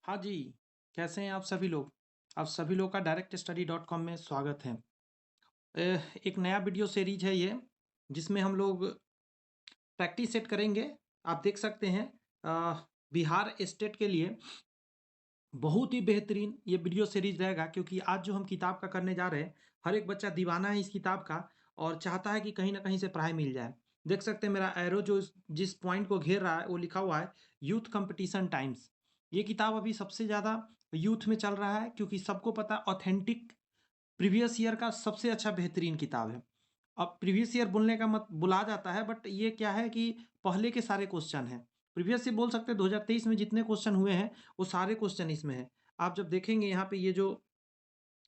हाँ जी, कैसे हैं आप सभी लोग? आप सभी लोग का directstudy.com में स्वागत है। एक नया वीडियो सीरीज है ये, जिसमें हम लोग प्रैक्टिस सेट करेंगे। आप देख सकते हैं बिहार स्टेट के लिए बहुत ही बेहतरीन ये वीडियो सीरीज रहेगा, क्योंकि आज जो हम किताब का करने जा रहे हैं, हर एक बच्चा दीवाना है इस किताब का और चाहता है कि कहीं न कहीं से पढ़ाई मिल जाए। देख सकते हैं मेरा एरो जो जिस पॉइंट को घेर रहा है, वो लिखा हुआ है यूथ कंपटीशन टाइम्स। ये किताब अभी सबसे ज़्यादा यूथ में चल रहा है, क्योंकि सबको पता है ऑथेंटिक प्रीवियस ईयर का सबसे अच्छा बेहतरीन किताब है। अब प्रीवियस ईयर बोलने का मत बुला जाता है, बट ये क्या है कि पहले के सारे क्वेश्चन हैं। प्रीवियस से बोल सकते हैं 2023 में जितने क्वेश्चन हुए हैं, वो सारे क्वेश्चन इसमें हैं। आप जब देखेंगे यहाँ पे ये जो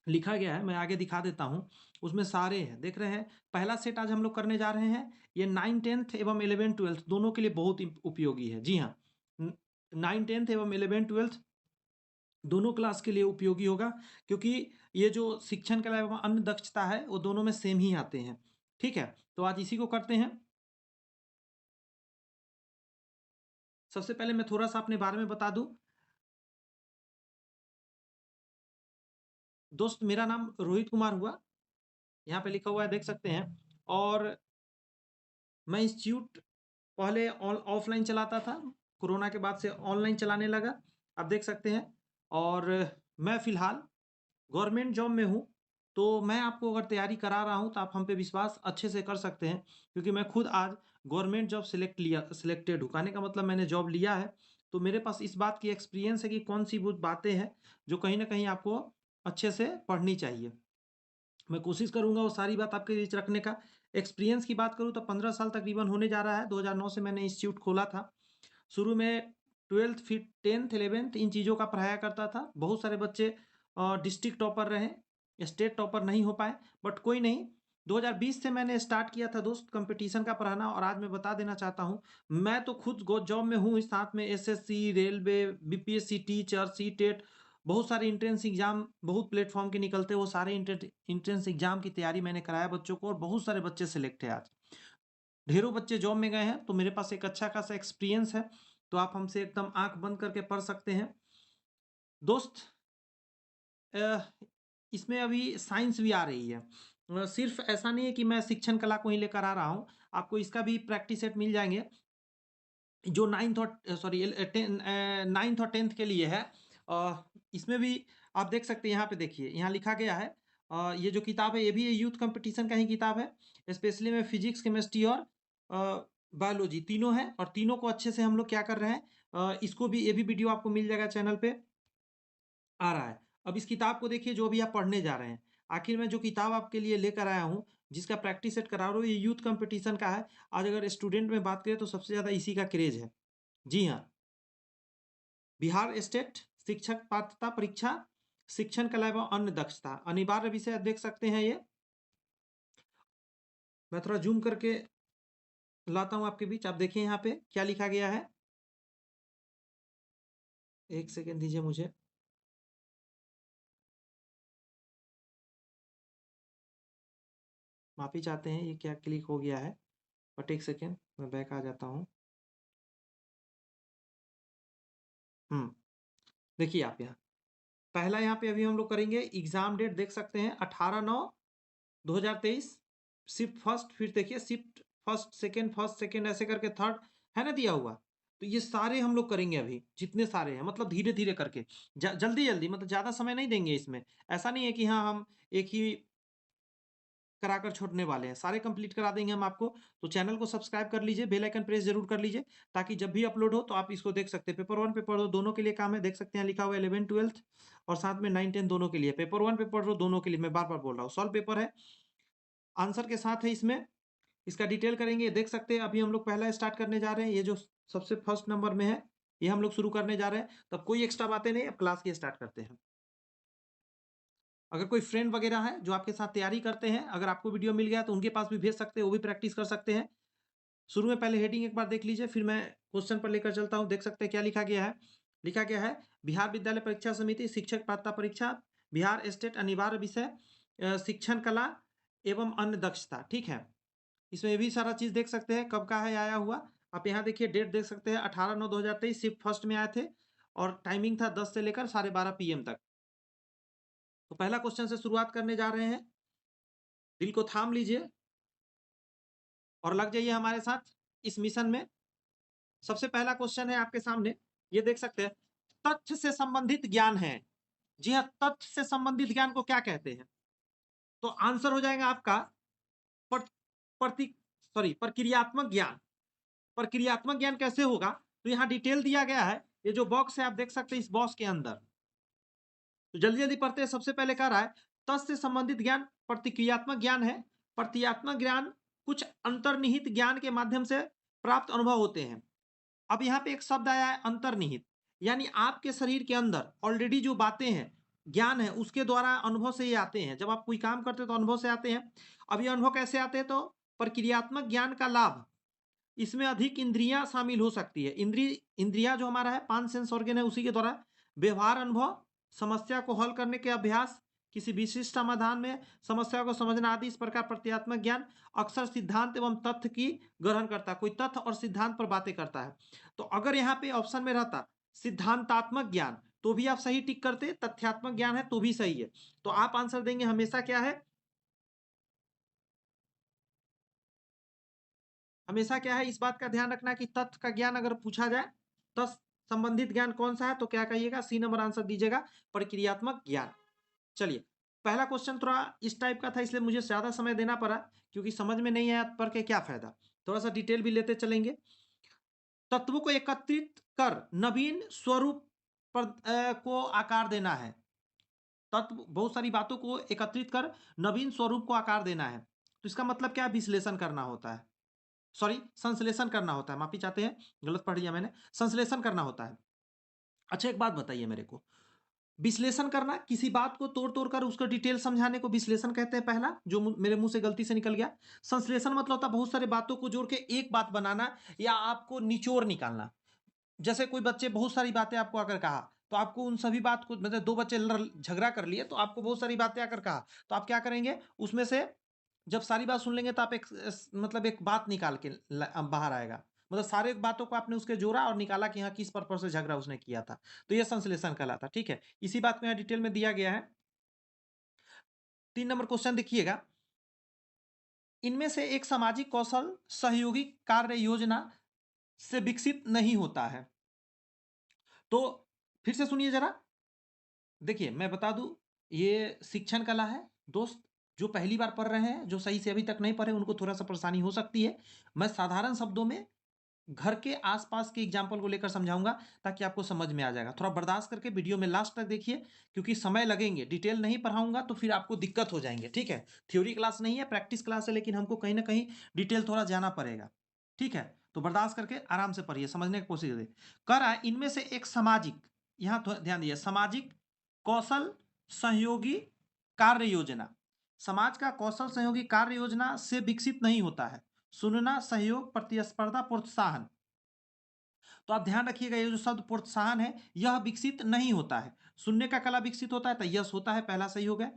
लिखा गया है, मैं आगे दिखा देता हूँ, उसमें सारे हैं, देख रहे हैं। पहला सेट आज हम लोग करने जा रहे हैं, ये 9th-10th एवं 11th-12th दोनों के लिए बहुत ही उपयोगी है। जी हाँ, 9th-10th एवं 11th-12th दोनों क्लास के लिए उपयोगी होगा, क्योंकि ये जो शिक्षण कला एवं अन्य दक्षता है, वो दोनों में सेम ही आते हैं। ठीक है, तो आज इसी को करते हैं। सबसे पहले मैं थोड़ा सा अपने बारे में बता दूं। दोस्त, मेरा नाम रोहित कुमार हुआ, यहाँ पे लिखा हुआ है, देख सकते हैं। और मैं इंस्टीट्यूट पहले ऑफलाइन चलाता था, कोरोना के बाद से ऑनलाइन चलाने लगा, आप देख सकते हैं। और मैं फिलहाल गवर्नमेंट जॉब में हूँ, तो मैं आपको अगर तैयारी करा रहा हूँ, तो आप हम पे विश्वास अच्छे से कर सकते हैं, क्योंकि मैं खुद आज गवर्नमेंट जॉब सिलेक्टेड हूँ। कहने का मतलब मैंने जॉब लिया है, तो मेरे पास इस बात की एक्सपीरियंस है कि कौन सी वो बातें हैं जो कहीं न कहीं आपको अच्छे से पढ़नी चाहिए। मैं कोशिश करूँगा वो सारी बात आपके बीच रखने का। एक्सपीरियंस की बात करूँ तो 15 साल तकरीबन होने जा रहा है, 2009 से मैंने इंस्टीट्यूट खोला था। शुरू में 12th फिर 10th 11th इन चीज़ों का पढ़ाया करता था। बहुत सारे बच्चे डिस्ट्रिक्ट टॉपर रहे, स्टेट टॉपर नहीं हो पाए, बट कोई नहीं। 2020 से मैंने स्टार्ट किया था दोस्त कंपटीशन का पढ़ाना, और आज मैं बता देना चाहता हूँ, मैं तो खुद गो जॉब में हूँ, साथ में SSC, railway, BPSC, teacher, CTET, बहुत सारे एंट्रेंस एग्जाम बहुत प्लेटफॉर्म के निकलते हैं, वो सारे एंट्रेंस एग्जाम की तैयारी मैंने कराया बच्चों को, और बहुत सारे बच्चे सेलेक्ट है आज। ढेरों बच्चे जॉब में गए हैं, तो मेरे पास एक अच्छा खासा एक्सपीरियंस है, तो आप हमसे एकदम आँख बंद करके पढ़ सकते हैं। दोस्त, अ, इसमें अभी साइंस भी आ रही है। सिर्फ़ ऐसा नहीं है कि मैं शिक्षण कला को ही लेकर आ रहा हूँ, आपको इसका भी प्रैक्टिस सेट मिल जाएँगे, जो 9th और 10th के लिए है। इसमें भी आप देख सकते हैं, यहाँ पे देखिए, यहाँ लिखा गया है, ये जो किताब है, ये भी यूथ कंपटीशन का ही किताब है। स्पेशली में फिज़िक्स, केमिस्ट्री और बायोलॉजी तीनों हैं, और तीनों को अच्छे से हम लोग क्या कर रहे हैं, इसको भी, ये भी वीडियो आपको मिल जाएगा चैनल पे, आ रहा है। अब इस किताब को देखिए, जो अभी आप पढ़ने जा रहे हैं। आखिर मैं जो किताब आपके लिए लेकर आया हूँ, जिसका प्रैक्टिस सेट करा रहा हूँ, ये यूथ कंपटीशन का है। आज अगर स्टूडेंट में बात करें, तो सबसे ज़्यादा इसी का क्रेज़ है। जी हाँ, बिहार स्टेट शिक्षक पात्रता परीक्षा, शिक्षण कला एवं अन्य दक्षता, अनिवार्य विषय देख सकते हैं ये। मैं थोड़ा ज़ूम करके लाता हूँ आपके बीच, आप देखिए यहाँ पे क्या लिखा गया है। 1 सेकंड दीजिए मुझे। माफ़ी चाहते हैं, ये क्या क्लिक हो गया है, बट 1 सेकंड मैं बैक आ जाता हूँ। हुँ, देखिए आप यहाँ, पहला यहाँ पे अभी हम लोग करेंगे एग्ज़ाम डेट, देख सकते हैं 18/9/2023, शिफ्ट फर्स्ट, फिर देखिए शिफ्ट फर्स्ट सेकंड ऐसे करके थर्ड, है ना दिया हुआ? तो ये सारे हम लोग करेंगे अभी, जितने सारे हैं, मतलब धीरे-धीरे करके, ज जल्दी-जल्दी, मतलब ज़्यादा समय नहीं देंगे इसमें। ऐसा नहीं है कि हाँ, हम एक ही कराकर छोड़ने वाले हैं, सारे कंप्लीट करा देंगे हम आपको। तो चैनल को सब्सक्राइब कर लीजिए, बेल आइकन प्रेस ज़रूर कर लीजिए, ताकि जब भी अपलोड हो तो आप इसको देख सकते हैं। पेपर 1, पेपर 2 दोनों के लिए काम है, देख सकते हैं लिखा हुआ है 11th-12th, और साथ में 9th-10th दोनों के लिए। पेपर 1, पेपर 2 दोनों के लिए, मैं बार-बार बोल रहा हूँ। सॉल्व पेपर है, आंसर के साथ है इसमें, इसका डिटेल करेंगे, देख सकते हैं। अभी हम लोग पहला स्टार्ट करने जा रहे हैं, ये जो सबसे फर्स्ट नंबर में है, ये हम लोग शुरू करने जा रहे हैं। तब कोई एक्स्ट्रा बातें नहीं, अब क्लास की स्टार्ट करते हैं। अगर कोई फ्रेंड वगैरह है जो आपके साथ तैयारी करते हैं, अगर आपको वीडियो मिल गया तो उनके पास भी भेज सकते हैं, वो भी प्रैक्टिस कर सकते हैं। शुरू में पहले हेडिंग एक बार देख लीजिए, फिर मैं क्वेश्चन पर लेकर चलता हूँ। देख सकते हैं क्या लिखा गया है। लिखा गया है, बिहार विद्यालय परीक्षा समिति शिक्षक पात्रता परीक्षा, बिहार स्टेट, अनिवार्य विषय शिक्षण कला एवं अन्य दक्षता। ठीक है, इसमें ये भी सारा चीज़ देख सकते हैं, कब का है आया हुआ। आप यहाँ देखिए डेट देख सकते हैं, 18/9/2023 शिफ्ट फर्स्ट में आए थे, और टाइमिंग था 10 से लेकर 12:30 PM तक। तो पहला क्वेश्चन से शुरुआत करने जा रहे हैं। दिल को थाम लीजिए और लग जाइए हमारे साथ इस मिशन में। सबसे पहला क्वेश्चन है आपके सामने, ये देख सकते हैं, तथ्य से संबंधित ज्ञान है। जी हाँ, तथ्य से संबंधित ज्ञान को क्या कहते हैं? तो आंसर हो जाएगा आपका पर, प्रति प्रक्रियात्मक ज्ञान। प्रक्रियात्मक ज्ञान कैसे होगा? तो यहाँ डिटेल दिया गया है, ये जो बॉक्स है आप देख सकते हैं, इस बॉक्स के अंदर। तो जल्दी जल्दी पढ़ते हैं। सबसे पहले कह रहा है तथ्य से संबंधित ज्ञान प्रतिक्रियात्मक ज्ञान है। प्रतिक्रियात्मक ज्ञान कुछ अंतर्निहित ज्ञान के माध्यम से प्राप्त अनुभव होते हैं। अब यहाँ पे एक शब्द आया है अंतर्निहित, यानी आपके शरीर के अंदर ऑलरेडी जो बातें हैं, ज्ञान है, उसके द्वारा अनुभव से ये आते हैं। जब आप कोई काम करते हैं तो अनुभव से आते हैं। अब ये अनुभव कैसे आते हैं? तो प्रक्रियात्मक ज्ञान का लाभ, इसमें अधिक इंद्रियां शामिल हो सकती है। इंद्रिया जो हमारा है, 5 सेंस ऑर्गन है, उसी के द्वारा व्यवहार अनुभव, समस्या को हल करने के अभ्यास, किसी विशिष्ट समाधान में समस्या को समझना आदि। इस प्रकार प्रत्यात्मक ज्ञान अक्सर सिद्धांत एवं तथ्य की ग्रहण करता है, कोई तथ्य और सिद्धांत पर बातें करता है। तो अगर यहाँ पे ऑप्शन में रहता सिद्धांतात्मक ज्ञान तो भी आप सही टिक करते, तथ्यात्मक ज्ञान है तो भी सही है। तो आप आंसर देंगे हमेशा क्या है? हमेशा क्या है, इस बात का ध्यान रखना कि तथ्य का ज्ञान अगर पूछा जाए, तथ्य संबंधित ज्ञान कौन सा है, तो क्या कहिएगा? सी नंबर आंसर दीजिएगा, प्रक्रियात्मक ज्ञान। चलिए, पहला क्वेश्चन थोड़ा इस टाइप का था, इसलिए मुझे ज्यादा समय देना पड़ा, क्योंकि समझ में नहीं आया पढ़ के क्या फायदा। थोड़ा सा डिटेल भी लेते चलेंगे। तत्वों को एकत्रित कर नवीन स्वरूप को आकार देना है। तत्व बहुत सारी बातों को एकत्रित कर नवीन स्वरूप को आकार देना है। तो इसका मतलब क्या? विश्लेषण करना होता है, सॉरी संश्लेषण करना होता है, माफी चाहते हैं, गलत पढ़ लिया मैंने, संश्लेषण करना होता है। अच्छा एक बात बताइए मेरे को, विश्लेषण करना, किसी बात को तोड़ तोड़ कर उसका डिटेल समझाने को विश्लेषण कहते हैं, पहला जो मेरे मुंह से गलती से निकल गया। संश्लेषण मतलब होता है बहुत सारे बातों को जोड़ के एक बात बनाना, या आपको निचोड़ निकालना। जैसे कोई बच्चे बहुत सारी बातें आपको आकर कहा, तो आपको उन सभी बात को, मतलब दो बच्चे झगड़ा कर लिए तो आपको बहुत सारी बातें आकर कहा, तो आप क्या करेंगे? उसमें से जब सारी बात सुन लेंगे तो आप मतलब एक बात निकाल के बाहर आएगा, मतलब सारे बातों को आपने उसके जोड़ा और निकाला कि हाँ किस पर्पज से झगड़ा उसने किया था। तो यह संश्लेषण कहलाता। ठीक है, इसी बात को यहाँ डिटेल में दिया गया है। 3 नंबर क्वेश्चन देखिएगा, इनमें से एक सामाजिक कौशल सहयोगी कार्य योजना से विकसित नहीं होता है। तो फिर से सुनिए जरा, देखिए मैं बता दूं, ये शिक्षण कला है दोस्त। जो पहली बार पढ़ रहे हैं, जो सही से अभी तक नहीं पढ़े, उनको थोड़ा सा परेशानी हो सकती है। मैं साधारण शब्दों में घर के आसपास के एग्जाम्पल को लेकर समझाऊंगा, ताकि आपको समझ में आ जाएगा। थोड़ा बर्दाश्त करके वीडियो में लास्ट तक देखिए, क्योंकि समय लगेंगे, डिटेल नहीं पढ़ाऊंगा तो फिर आपको दिक्कत हो जाएंगे। ठीक है, थ्योरी क्लास नहीं है, प्रैक्टिस क्लास है, लेकिन हमको कहीं ना कहीं डिटेल थोड़ा जाना पड़ेगा। ठीक है, तो बर्दाश्त करके आराम से पढ़िए, समझने की कोशिश करिए। कह रहा है इनमें से एक सामाजिक, यहाँ ध्यान दिए, सामाजिक कौशल सहयोगी कार्य योजना, समाज का कौशल सहयोगी कार्य योजना से विकसित नहीं होता है। सुनना, सहयोग, प्रतिस्पर्धा, प्रोत्साहन। तो आप ध्यान रखिएगा, ये जो शब्द प्रोत्साहन है, यह विकसित नहीं होता है। सुनने का कला विकसित होता है, तो यस होता है, पहला सही हो गया।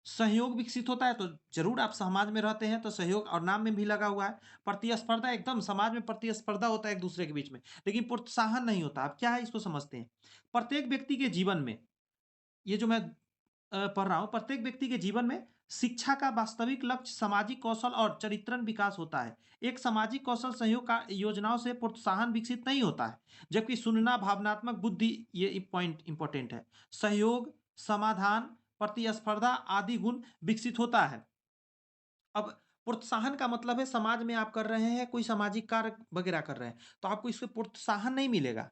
सहयोग विकसित होता है, तो जरूर आप समाज में रहते हैं तो सहयोग और नाम में भी लगा हुआ है। प्रतिस्पर्धा, एकदम समाज में प्रतिस्पर्धा होता है एक दूसरे के बीच में, लेकिन प्रोत्साहन नहीं होता। अब क्या है, इसको समझते हैं। प्रत्येक व्यक्ति के जीवन में, ये जो मैं पढ़ रहा हूं, प्रत्येक व्यक्ति के जीवन में शिक्षा का वास्तविक लक्ष्य सामाजिक कौशल और चरित्रन विकास होता है। एक सामाजिक कौशल सहयोग का योजनाओं से प्रोत्साहन विकसित नहीं होता है, जबकि सुनना, भावनात्मक बुद्धि, ये पॉइंट इंपॉर्टेंट है, सहयोग, समाधान, प्रतिस्पर्धा आदि गुण विकसित होता है। अब प्रोत्साहन का मतलब है समाज में आप कर रहे हैं, कोई सामाजिक कार्य वगैरह कर रहे हैं, तो आपको इससे प्रोत्साहन नहीं मिलेगा।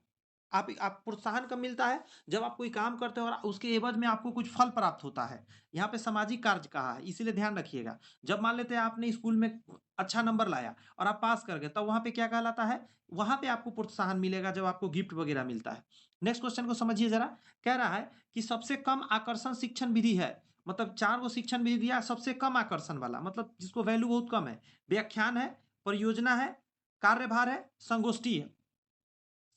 आप प्रोत्साहन कब मिलता है? जब आप कोई काम करते हो और उसके एवज में आपको कुछ फल प्राप्त होता है। यहाँ पे सामाजिक कार्य कहा है, इसीलिए ध्यान रखिएगा। जब मान लेते हैं आपने स्कूल में अच्छा नंबर लाया और आप पास कर गए, तब वहां पे क्या कहलाता है? वहां पे आपको प्रोत्साहन मिलेगा, जब आपको गिफ्ट वगैरह मिलता है। नेक्स्ट क्वेश्चन को समझिए जरा। कह रहा है कि सबसे कम आकर्षण शिक्षण विधि है, मतलब 4 गो शिक्षण विधि दिया, सबसे कम आकर्षण वाला, मतलब जिसको वैल्यू बहुत कम है। व्याख्यान है, परियोजना है, कार्यभार है, संगोष्ठी है।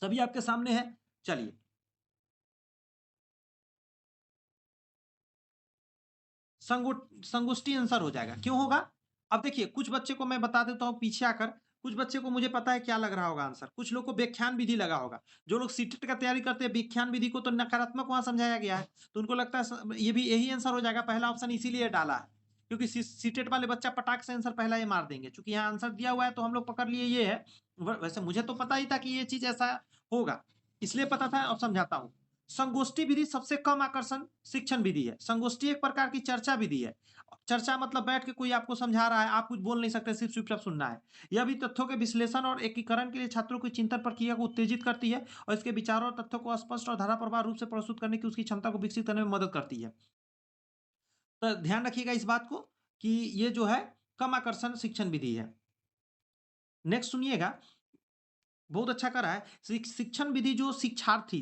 सभी आपके सामने है। चलिए, संगोष्ठी आंसर हो जाएगा। क्यों होगा? अब देखिए, कुछ बच्चे को मैं बता देता हूं पीछे आकर, कुछ बच्चे को मुझे पता है क्या लग रहा होगा आंसर, कुछ लोग को व्याख्यान विधि लगा होगा। जो लोग सीटेट का तैयारी करते हैं, व्याख्यान विधि को तो नकारात्मक वहाँ समझाया गया है, तो उनको लगता है ये भी यही आंसर हो जाएगा, पहला ऑप्शन इसीलिए डाला है, क्योंकि सीटेट वाले बच्चा पटाख से आंसर पहला ये मार देंगे। चूंकि यहाँ आंसर दिया हुआ है तो हम लोग पकड़ लिए ये है। वैसे मुझे तो पता ही था कि ये चीज ऐसा होगा, इसलिए पता था। अब समझाता हूँ। संगोष्ठी विधि सबसे कम आकर्षण शिक्षण विधि है। संगोष्ठी एक प्रकार की चर्चा विधि है। चर्चा मतलब बैठ के कोई आपको समझा रहा है, आप कुछ बोल नहीं सकते, सिर्फ चुपचाप सुनना है। यह भी तथ्यों के विश्लेषण और एकीकरण के लिए छात्रों की चिंतन प्रक्रिया को उत्तेजित करती है और इसके विचारों और तथ्यों को स्पष्ट और धाराप्रवाह रूप से प्रस्तुत करने की उसकी क्षमता को विकसित करने में मदद करती है। तो ध्यान रखिएगा इस बात को कि ये जो है कम आकर्षण शिक्षण विधि है। नेक्स्ट सुनिएगा, बहुत अच्छा कर रहा है। शिक्षण विधि जो शिक्षार्थी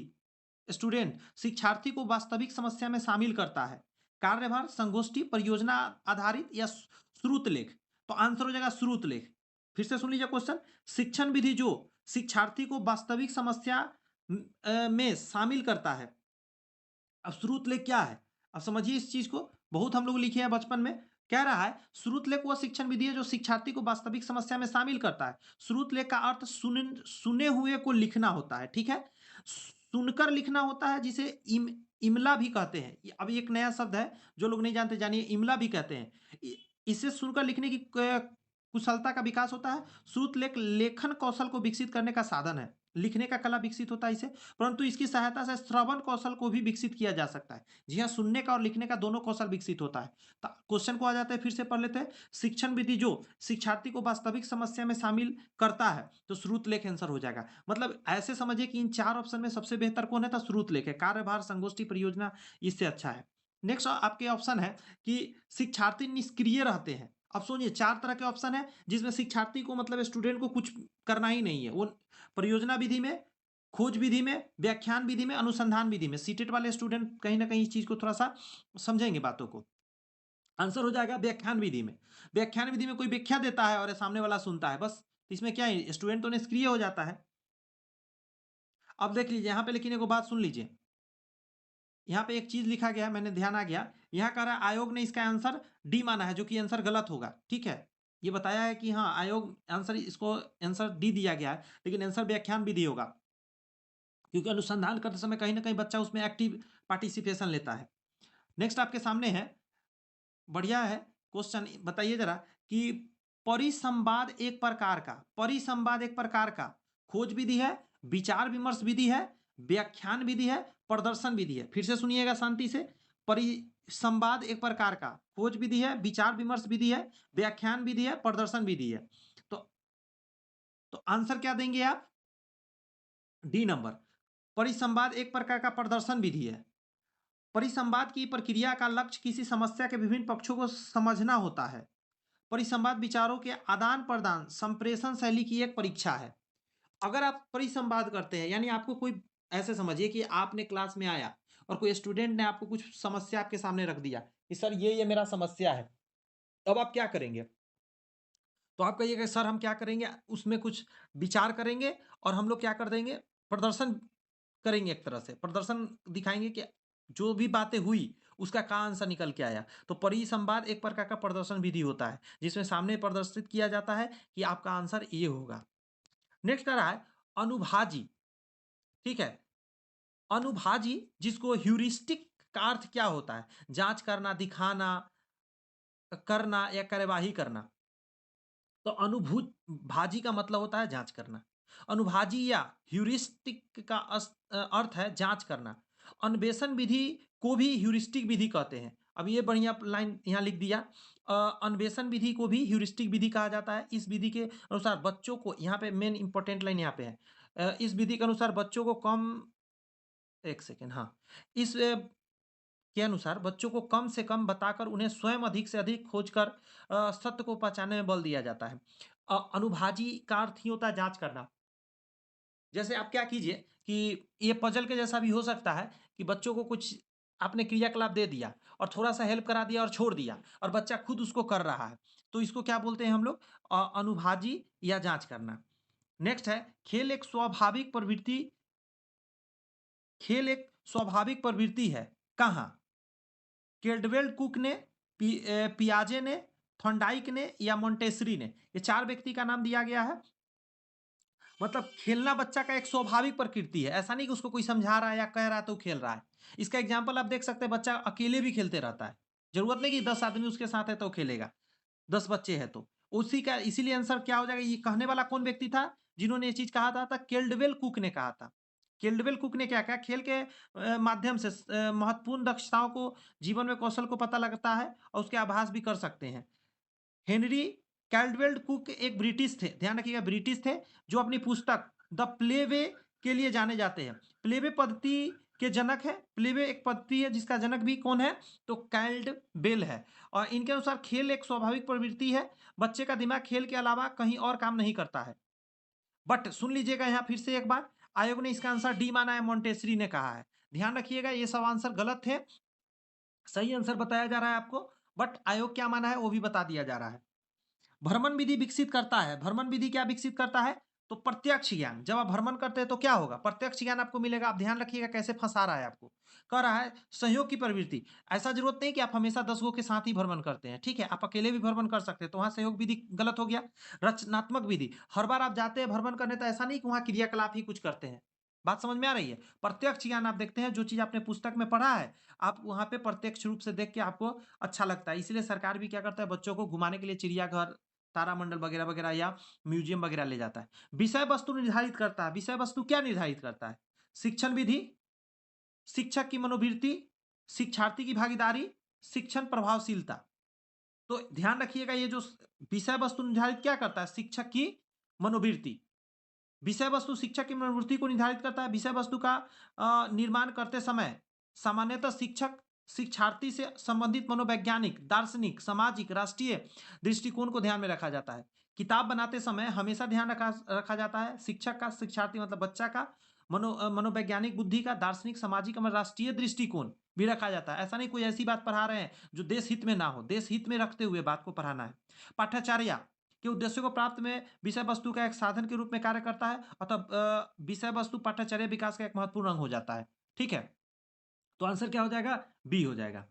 को वास्तविक समस्या में शामिल करता है। कार्यभार, संगोष्ठी, परियोजना आधारित या श्रुत लेख। तो आंसर हो जाएगा श्रुत लेख। फिर से सुन लीजिए क्वेश्चन। शिक्षण विधि जो शिक्षार्थी को वास्तविक समस्या में शामिल करता है। अब श्रुत लेख क्या है, अब समझिए इस चीज को। बहुत हम लोग लिखे हैं बचपन में। कह रहा है श्रुत लेख वह शिक्षण विधि है जो शिक्षार्थी को वास्तविक समस्या में शामिल करता है। श्रुत लेख का अर्थ सुने हुए को लिखना होता है, ठीक है। सुनकर लिखना होता है, जिसे इमला भी कहते हैं। अभी एक नया शब्द है जो लोग नहीं जानते, जानिए, इमला भी कहते हैं। इसे सुनकर लिखने की कुशलता का विकास होता है। श्रुत लेख लेखन कौशल को विकसित करने का साधन है। लिखने का कला विकसित होता है इसे, परंतु इसकी सहायता से श्रवण कौशल को भी विकसित किया जा सकता है। जी हाँ, सुनने का और लिखने का दोनों कौशल विकसित होता है। तो क्वेश्चन को आ जाते हैं, फिर से पढ़ लेते हैं। शिक्षण विधि जो शिक्षार्थी को वास्तविक समस्या में शामिल करता है, तो श्रुत लेख आंसर हो जाएगा। मतलब ऐसे समझिए कि इन चार ऑप्शन में सबसे बेहतर कौन है, तो श्रुत लेख है। कार्यभार, संगोष्ठी, परियोजना इससे अच्छा है। नेक्स्ट आपके ऑप्शन है कि शिक्षार्थी निष्क्रिय रहते हैं। अब सुनिए, चार तरह के ऑप्शन है जिसमें शिक्षार्थी को मतलब स्टूडेंट को कुछ करना ही नहीं है। वो परियोजना विधि में, खोज विधि में, व्याख्यान विधि में, अनुसंधान विधि में। सीटेट वाले स्टूडेंट कहीं ना कहीं इस चीज को थोड़ा सा समझेंगे बातों को। आंसर हो जाएगा व्याख्यान विधि में। व्याख्यान विधि में कोई व्याख्या देता है और सामने वाला सुनता है बस। इसमें क्या है, स्टूडेंट तो निष्क्रिय हो जाता है। अब देख लीजिए यहाँ पे, लेकिन एक बात सुन लीजिए। यहाँ पे एक चीज लिखा गया है, मैंने ध्यान आ गया। यहाँ कह रहा है आयोग ने इसका आंसर डी माना है, जो कि आंसर गलत होगा। ठीक है, ये बताया है कि हाँ आयोग आंसर, इसको आंसर डी दिया गया है, लेकिन आंसर व्याख्यान विधि होगा, क्योंकि अनुसंधान करते समय कहीं ना कहीं बच्चा उसमें एक्टिव पार्टिसिपेशन लेता है। नेक्स्ट आपके सामने है, बढ़िया है क्वेश्चन। बताइए जरा कि परिसंवाद एक प्रकार का खोज विधि है, विचार विमर्श विधि है, व्याख्यान विधि है, प्रदर्शन विधि है। फिर से सुनिएगा शांति से। परिसंवाद एक प्रकार का खोज विधि है, विचार विमर्श विधि है, व्याख्यान विधि है, प्रदर्शन विधि है। तो आंसर क्या देंगे आप, डी नंबर। परिसंवाद एक प्रकार का प्रदर्शन विधि है। परिसंवाद की प्रक्रिया का लक्ष्य किसी समस्या के विभिन्न पक्षों को समझना होता है। परिसंवाद विचारों के आदान प्रदान, संप्रेषण शैली की एक परीक्षा है। अगर आप परिसंवाद करते हैं, यानी आपको कोई, ऐसे समझिए कि आपने क्लास में आया और कोई स्टूडेंट ने आपको कुछ समस्या आपके सामने रख दिया कि सर ये मेरा समस्या है। अब आप क्या करेंगे, तो आप कहिएगा सर हम क्या करेंगे, उसमें कुछ विचार करेंगे और हम लोग क्या कर देंगे, प्रदर्शन करेंगे। एक तरह से प्रदर्शन दिखाएंगे कि जो भी बातें हुई उसका का आंसर निकल के आया। तो परिसंवाद एक प्रकार का प्रदर्शन विधि होता है, जिसमें सामने प्रदर्शित किया जाता है कि आपका आंसर ये होगा। नेक्स्ट आ रहा है अनुभाजी। ठीक है, अनुभाजी जिसको ह्यूरिस्टिक का अर्थ क्या होता है, जांच करना, दिखाना, करना या कार्यवाही करना। तो अनुभूत भाजी का मतलब होता है जांच करना। अनुभाजी या ह्यूरिस्टिक का अर्थ है जांच करना। अन्वेषण विधि को भी ह्यूरिस्टिक विधि कहते हैं। अब ये बढ़िया लाइन यहाँ लिख दिया। अन्वेषण विधि को भी ह्यूरिस्टिक विधि कहा जाता है। इस विधि के अनुसार बच्चों को, यहाँ पे मेन इंपॉर्टेंट लाइन यहाँ पे है, इस विधि के अनुसार बच्चों को कम, एक सेकेंड, हाँ, इस के अनुसार बच्चों को कम से कम बताकर उन्हें स्वयं अधिक से अधिक खोजकर सत्य को पहचानने में बल दिया जाता है। अनुभाजी का अर्थ ही होता है जांच करना। जैसे आप क्या कीजिए कि ये पजल के जैसा भी हो सकता है कि बच्चों को कुछ आपने क्रियाकलाप दे दिया और थोड़ा सा हेल्प करा दिया और छोड़ दिया, और बच्चा खुद उसको कर रहा है, तो इसको क्या बोलते हैं हम लोग, अनुभाजी या जांच करना। नेक्स्ट है खेल एक स्वाभाविक प्रवृत्ति है। कहाँ, केल्डवेल कुक ने, पियाजे ने, थॉर्नडाइक ने या मोंटेसरी ने, ये 4 व्यक्ति का नाम दिया गया है। मतलब खेलना बच्चा का एक स्वाभाविक प्रकृति है, ऐसा नहीं कि उसको कोई समझा रहा है या कह रहा है तो खेल रहा है। इसका एग्जाम्पल आप देख सकते हैं, बच्चा अकेले भी खेलते रहता है, जरूरत नहीं कि 10 आदमी उसके साथ है तो खेलेगा, 10 बच्चे हैं तो। उसी का इसीलिए आंसर क्या हो जाएगा, ये कहने वाला कौन व्यक्ति था जिन्होंने ये चीज कहा था केल्डवेल कुक ने कहा था। केल्डवेल कुक ने क्या कहा, खेल के माध्यम से महत्वपूर्ण दक्षताओं को, जीवन में कौशल को पता लगता है और उसके आभास भी कर सकते हैं। हेनरी कैल्डवेल कुक एक ब्रिटिश थे, ध्यान रखिएगा ब्रिटिश थे, जो अपनी पुस्तक द प्लेवे के लिए जाने जाते हैं। प्लेवे पद्धति के जनक है, प्लेवे एक पद्धति है जिसका जनक भी कौन है, तो कैल्डवेल है। और इनके अनुसार खेल एक स्वाभाविक प्रवृत्ति है, बच्चे का दिमाग खेल के अलावा कहीं और काम नहीं करता है। बट सुन लीजिएगा यहाँ फिर से एक बार, आयोग ने इसका आंसर डी माना है, मोंटेसरी ने कहा है। ध्यान रखिएगा ये सब आंसर गलत थे, सही आंसर बताया जा रहा है आपको, बट आयोग क्या माना है वो भी बता दिया जा रहा है। भ्रमण विधि विकसित करता है, भ्रमण विधि क्या विकसित करता है, तो प्रत्यक्ष ज्ञान। जब आप भ्रमण करते हैं तो क्या होगा, प्रत्यक्ष ज्ञान आपको मिलेगा। आप ध्यान रखिएगा कैसे फंसा रहा है आपको, कह रहा है सहयोग की प्रवृत्ति। ऐसा जरूरत नहीं कि आप हमेशा 10 गो के साथ ही भ्रमण करते हैं, ठीक है, आप अकेले भी भ्रमण कर सकते हैं, तो वहां सहयोग विधि गलत हो गया। रचनात्मक विधि, हर बार आप जाते हैं भ्रमण करने तो ऐसा नहीं कि वहां क्रियाकलाप ही कुछ करते हैं। बात समझ में आ रही है, प्रत्यक्ष ज्ञान आप देखते हैं, जो चीज आपने पुस्तक में पढ़ा है आप वहां पे प्रत्यक्ष रूप से देख के आपको अच्छा लगता है। इसलिए सरकार भी क्या करता है, बच्चों को घुमाने के लिए चिड़ियाघर, तारामंडल वगैरह वगैरह या म्यूजियम वगैरह ले जाता है। विषय वस्तु निर्धारित करता है, विषय वस्तु क्या निर्धारित करता है, शिक्षण विधि, शिक्षक की मनोवृत्ति, शिक्षार्थी की भागीदारी, शिक्षण प्रभावशीलता। तो ध्यान रखिएगा ये जो विषय वस्तु निर्धारित क्या करता है, शिक्षक की मनोवृत्ति। विषय वस्तु शिक्षक की मनोवृत्ति को निर्धारित करता है। विषय वस्तु का निर्माण करते समय सामान्यतः शिक्षक शिक्षार्थी से संबंधित मनोवैज्ञानिक, दार्शनिक, सामाजिक, राष्ट्रीय दृष्टिकोण को ध्यान में रखा जाता है। किताब बनाते समय हमेशा ध्यान रखा जाता है शिक्षक का, शिक्षार्थी मतलब बच्चा का मनोवैज्ञानिक बुद्धि का, दार्शनिक, सामाजिक और राष्ट्रीय दृष्टिकोण भी रखा जाता है। ऐसा नहीं कोई ऐसी बात पढ़ा रहे हैं जो देश हित में ना हो, देश हित में रखते हुए बात को पढ़ाना है। पाठ्याचार्य के उद्देश्यों को प्राप्त में विषय वस्तु का एक साधन के रूप में कार्य करता है, अतः विषय वस्तु पाठ्यचर्या विकास का एक महत्वपूर्ण अंग हो जाता है। ठीक है, तो आंसर क्या हो जाएगा, बी हो जाएगा।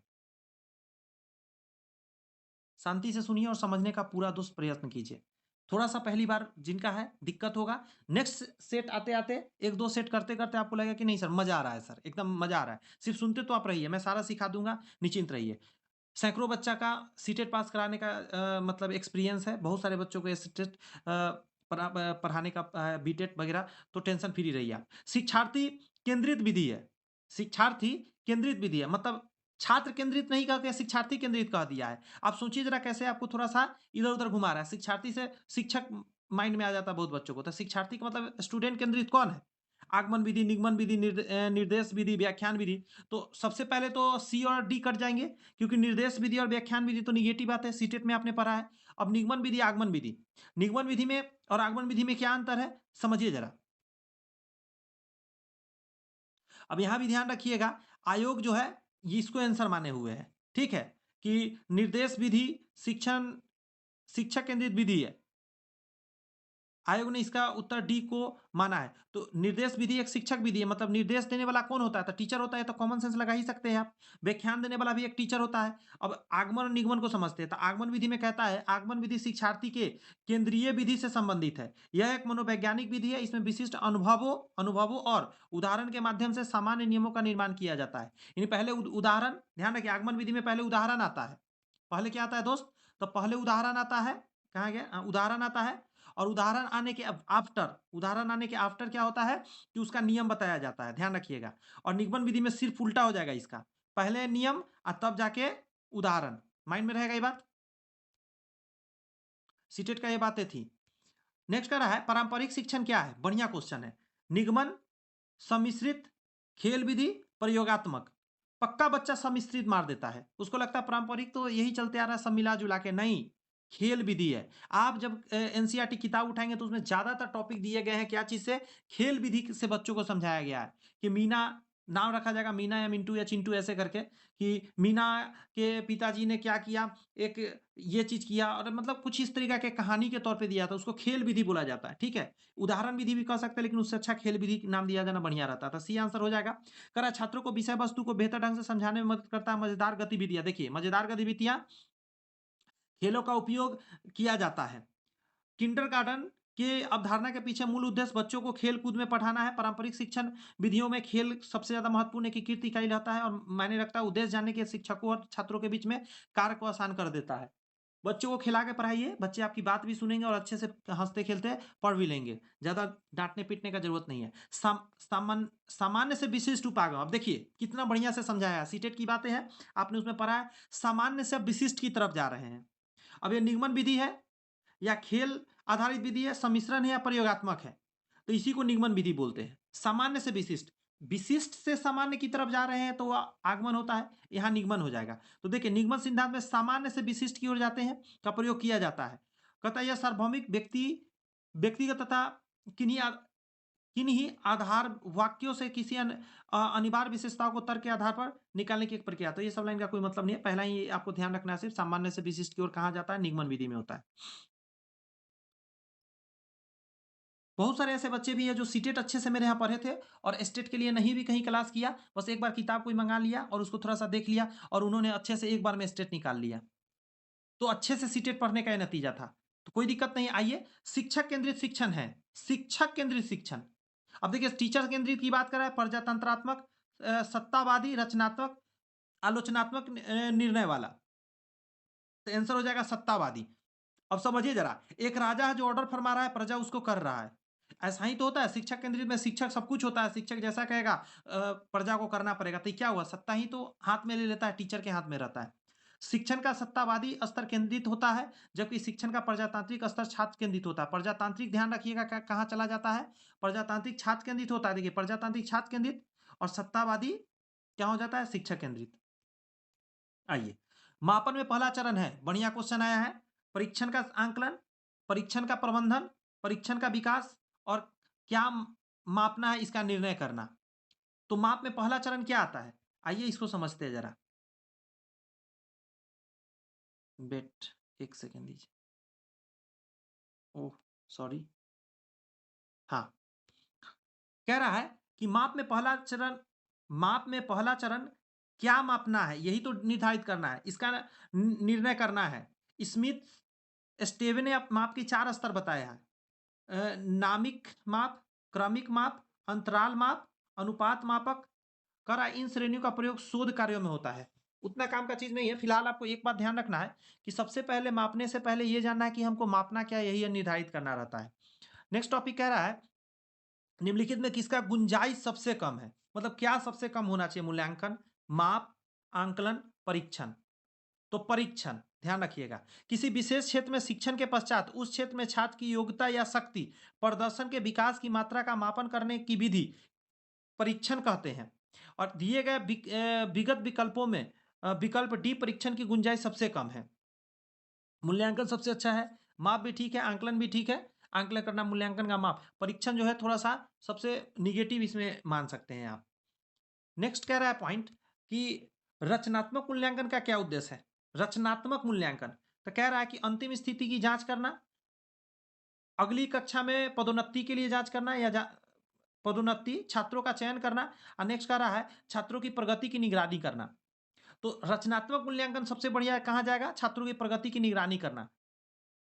शांति से सुनिए और समझने का पूरा दुष्ट प्रयत्न कीजिए। थोड़ा सा पहली बार जिनका है दिक्कत होगा, नेक्स्ट सेट आते आते एक दो सेट करते करते आपको लगेगा कि नहीं सर मजा आ रहा है, सर एकदम मजा आ रहा है, सिर्फ सुनते तो आप रहिए, मैं सारा सिखा दूंगा, निश्चिंत रहिए। सैकड़ों बच्चा का सीटेट पास कराने का मतलब एक्सपीरियंस है, बहुत सारे बच्चों को सीटेट पढ़ाने का, बीटेट वगैरह, तो टेंशन फ्री रहिए आप। शिक्षार्थी केंद्रित विधि है, शिक्षार्थी केंद्रित विधि है, मतलब छात्र केंद्रित नहीं करके शिक्षार्थी केंद्रित कह दिया है। आप सोचिए जरा कैसे आपको थोड़ा सा इधर उधर घुमा रहा है, शिक्षार्थी से शिक्षक माइंड में आ जाता है बहुत बच्चों को, तो शिक्षार्थी का मतलब स्टूडेंट केंद्रित कौन है, आगमन विधि, निगमन विधि, निर्देश विधि, व्याख्यान विधि। तो सबसे पहले तो सी और डी कट जाएंगे, क्योंकि निर्देश विधि और व्याख्यान विधि तो निगेटिव बात है, सीटेट में आपने पढ़ा है। अब निगमन विधि, आगमन विधि, निगमन विधि में और आगमन विधि में क्या अंतर है समझिए जरा। अब यहां भी ध्यान रखिएगा, आयोग जो है ये इसको आंसर माने हुए है, ठीक है, कि निर्देश विधि शिक्षण शिक्षक केंद्रित विधि है, आयोग ने इसका उत्तर डी को माना है। तो निर्देश विधि एक शिक्षक विधि है, मतलब निर्देश देने वाला कौन होता है, तो टीचर होता है, तो कॉमन सेंस लगा ही सकते हैं आप। व्याख्यान देने वाला भी एक टीचर होता है। अब आगमन और निगमन को समझते हैं, तो आगमन विधि में कहता है आगमन विधि शिक्षार्थी के केंद्रीय विधि से संबंधित है, यह एक मनोवैज्ञानिक विधि है, इसमें विशिष्ट अनुभवों और उदाहरण के माध्यम से सामान्य नियमों का निर्माण किया जाता है। यानी पहले उदाहरण, ध्यान रखिए आगमन विधि में पहले उदाहरण आता है, पहले क्या आता है दोस्त, तो पहले उदाहरण आता है, कहा गया उदाहरण आता है, और उदाहरण आने के आफ्टर, उदाहरण आने के आफ्टर क्या होता है कि उसका नियम बताया जाता है, ध्यान रखिएगा। और निगमन विधि में सिर्फ उल्टा हो जाएगा इसका, पहले नियम और तब जाके उदाहरण, माइंड में रहेगा ये बात, सीटेट का ये बातें थी। नेक्स्ट कर रहा है पारंपरिक शिक्षण क्या है, बढ़िया क्वेश्चन है। निगमन, सम्मिश्रित, खेल विधि, प्रयोगात्मक। पक्का बच्चा सम्मिश्रित मार देता है, उसको लगता है पारंपरिक तो यही चलते आ रहा है सब मिला जुला के, नहीं, खेल विधि है। आप जब एनसीईआरटी किताब उठाएंगे तो उसमें ज्यादातर टॉपिक दिए गए हैं क्या चीज से, खेल विधि से बच्चों को समझाया गया है। कि मीना, नाम रखा जाएगा मीना या मिंटू या चिंटू ऐसे करके, कि मीना के पिताजी ने क्या किया, एक ये चीज किया, और मतलब कुछ इस तरीके के कहानी के तौर पे दिया था, उसको खेल विधि बोला जाता है, ठीक है। उदाहरण विधि भी कह सकते हैं, लेकिन उससे अच्छा खेल विधि नाम दिया जाना बढ़िया रहता था। सी आंसर हो जाएगा। करा छात्रों को विषय वस्तु को बेहतर ढंग से समझाने में मदद करता है मजेदार गतिविधियां। देखिए मजेदार गतिविधियां खेलों का उपयोग किया जाता है। किंडरगार्टन के अवधारणा के पीछे मूल उद्देश्य बच्चों को खेल कूद में पढ़ाना है। पारंपरिक शिक्षण विधियों में खेल सबसे ज्यादा महत्वपूर्ण एकीकृत इकाई रहता है और मायने रखता है। उद्देश्य जानने के शिक्षकों और छात्रों के बीच में कार्य को आसान कर देता है। बच्चों को खिला के पढ़ाइए, बच्चे आपकी बात भी सुनेंगे और अच्छे से हंसते खेलते पढ़ भी लेंगे। ज्यादा डांटने पीटने का जरूरत नहीं है। सामान्य से विशिष्ट उपागम, अब देखिए कितना बढ़िया से समझाया है। सीटेट की बातें हैं, आपने उसमें पढ़ा है। सामान्य से अब विशिष्ट की तरफ जा रहे हैं। अब ये निगमन विधि है या खेल आधारित विधि है, सम्मिश्रण है या प्रयोगात्मक है, तो इसी को निगमन विधि बोलते हैं। सामान्य से विशिष्ट, विशिष्ट से सामान्य की तरफ जा रहे हैं तो वह आगमन होता है, यहाँ निगमन हो जाएगा। तो देखिए निगमन सिद्धांत में सामान्य से विशिष्ट की ओर जाते हैं का प्रयोग किया जाता है। कहता है यह सार्वभौमिक व्यक्तिगत तथा किन्हीं आधार वाक्यों से किसी अनिवार्य विशेषताओं को तर्क के आधार पर निकालने की एक प्रक्रिया। तो ये सब लाइन का कोई मतलब नहीं है, पहला ही आपको ध्यान रखना है, सिर्फ सामान्य से विशिष्ट की ओर कहा जाता है, निगमन विधि में होता है। बहुत सारे ऐसे बच्चे भी हैं जो सीटेट अच्छे से मेरे यहाँ पढ़े थे और स्टेट के लिए नहीं भी कहीं क्लास किया, बस एक बार किताब कोई मंगा लिया और उसको थोड़ा सा देख लिया और उन्होंने अच्छे से एक बार में स्टेट निकाल लिया। तो अच्छे से सीटेट पढ़ने का यह नतीजा था। तो कोई दिक्कत नहीं। आइए, शिक्षक केंद्रित शिक्षण है। शिक्षक केंद्रित शिक्षण, अब देखिए टीचर केंद्रित की बात कर रहा है, प्रजातंत्रात्मक, सत्तावादी, रचनात्मक, आलोचनात्मक, निर्णय वाला। तो आंसर हो जाएगा सत्तावादी। अब समझिए जरा, एक राजा है जो ऑर्डर फरमा रहा है, प्रजा उसको कर रहा है। ऐसा ही तो होता है शिक्षक केंद्रित में। शिक्षक सब कुछ होता है, शिक्षक जैसा कहेगा प्रजा को करना पड़ेगा। तो क्या हुआ, सत्ता ही तो हाथ में ले लेता है, टीचर के हाथ में रहता है। शिक्षण का सत्तावादी स्तर केंद्रित होता है, जबकि शिक्षण का प्रजातांत्रिक स्तर छात्र केंद्रित होता है। प्रजातांत्रिक ध्यान रखिएगा कहाँ चला जाता है, प्रजातांत्रिक छात्र केंद्रित होता है। देखिए प्रजातांत्रिक छात्र केंद्रित और सत्तावादी क्या हो जाता है, शिक्षक केंद्रित। आइए, मापन में पहला चरण है, बढ़िया क्वेश्चन आया है, परीक्षण का आंकलन, परीक्षण का प्रबंधन, परीक्षण का विकास और क्या मापना है इसका निर्णय करना। तो माप में पहला चरण क्या आता है, आइए इसको समझते हैं जरा। वेट, एक सेकेंड दीजिए। Oh sorry. हाँ, कह रहा है कि माप में पहला चरण क्या मापना है, यही तो निर्धारित करना है, इसका निर्णय करना है। स्मिथ स्टेवे ने माप के 4 स्तर बताया है। नामिक माप, क्रमिक माप, अंतराल माप, अनुपात मापक। करा इन श्रेणियों का प्रयोग शोध कार्यों में होता है। उतना काम का चीज नहीं है। फिलहाल आपको एक बात ध्यान रखना है कि सबसे पहले मापने से पहले यह जानना है कि हमको मापना क्या है, यही निर्धारित करना रहता है। नेक्स्ट टॉपिक कह रहा है निम्नलिखित में किसका गुंजाइश सबसे कम है, मतलब क्या सबसे कम होना चाहिए, मूल्यांकन, माप, आंकलन, परीक्षण। तो परीक्षण ध्यान रखिएगा, किसी विशेष क्षेत्र में शिक्षण के पश्चात उस क्षेत्र में छात्र की योग्यता या शक्ति प्रदर्शन के विकास की मात्रा का मापन करने की विधि परीक्षण कहते हैं। और दिए गए विगत विकल्पों में विकल्प डी परीक्षण की गुंजाइश सबसे कम है। मूल्यांकन सबसे अच्छा है, माप भी ठीक है, आंकलन भी ठीक है। आंकलन करना, मूल्यांकन का माप, परीक्षण जो है थोड़ा सा सबसे निगेटिव इसमें मान सकते हैं आप। नेक्स्ट कह रहा है पॉइंट कि रचनात्मक मूल्यांकन का क्या उद्देश्य है। रचनात्मक मूल्यांकन तो कह रहा है कि अंतिम स्थिति की जांच करना, अगली कक्षा में पदोन्नति के लिए जांच करना या पदोन्नति, छात्रों का चयन करना। और नेक्स्ट कह रहा है छात्रों की प्रगति की निगरानी करना। तो रचनात्मक मूल्यांकन सबसे बढ़िया कहाँ जाएगा, छात्रों की प्रगति की निगरानी करना।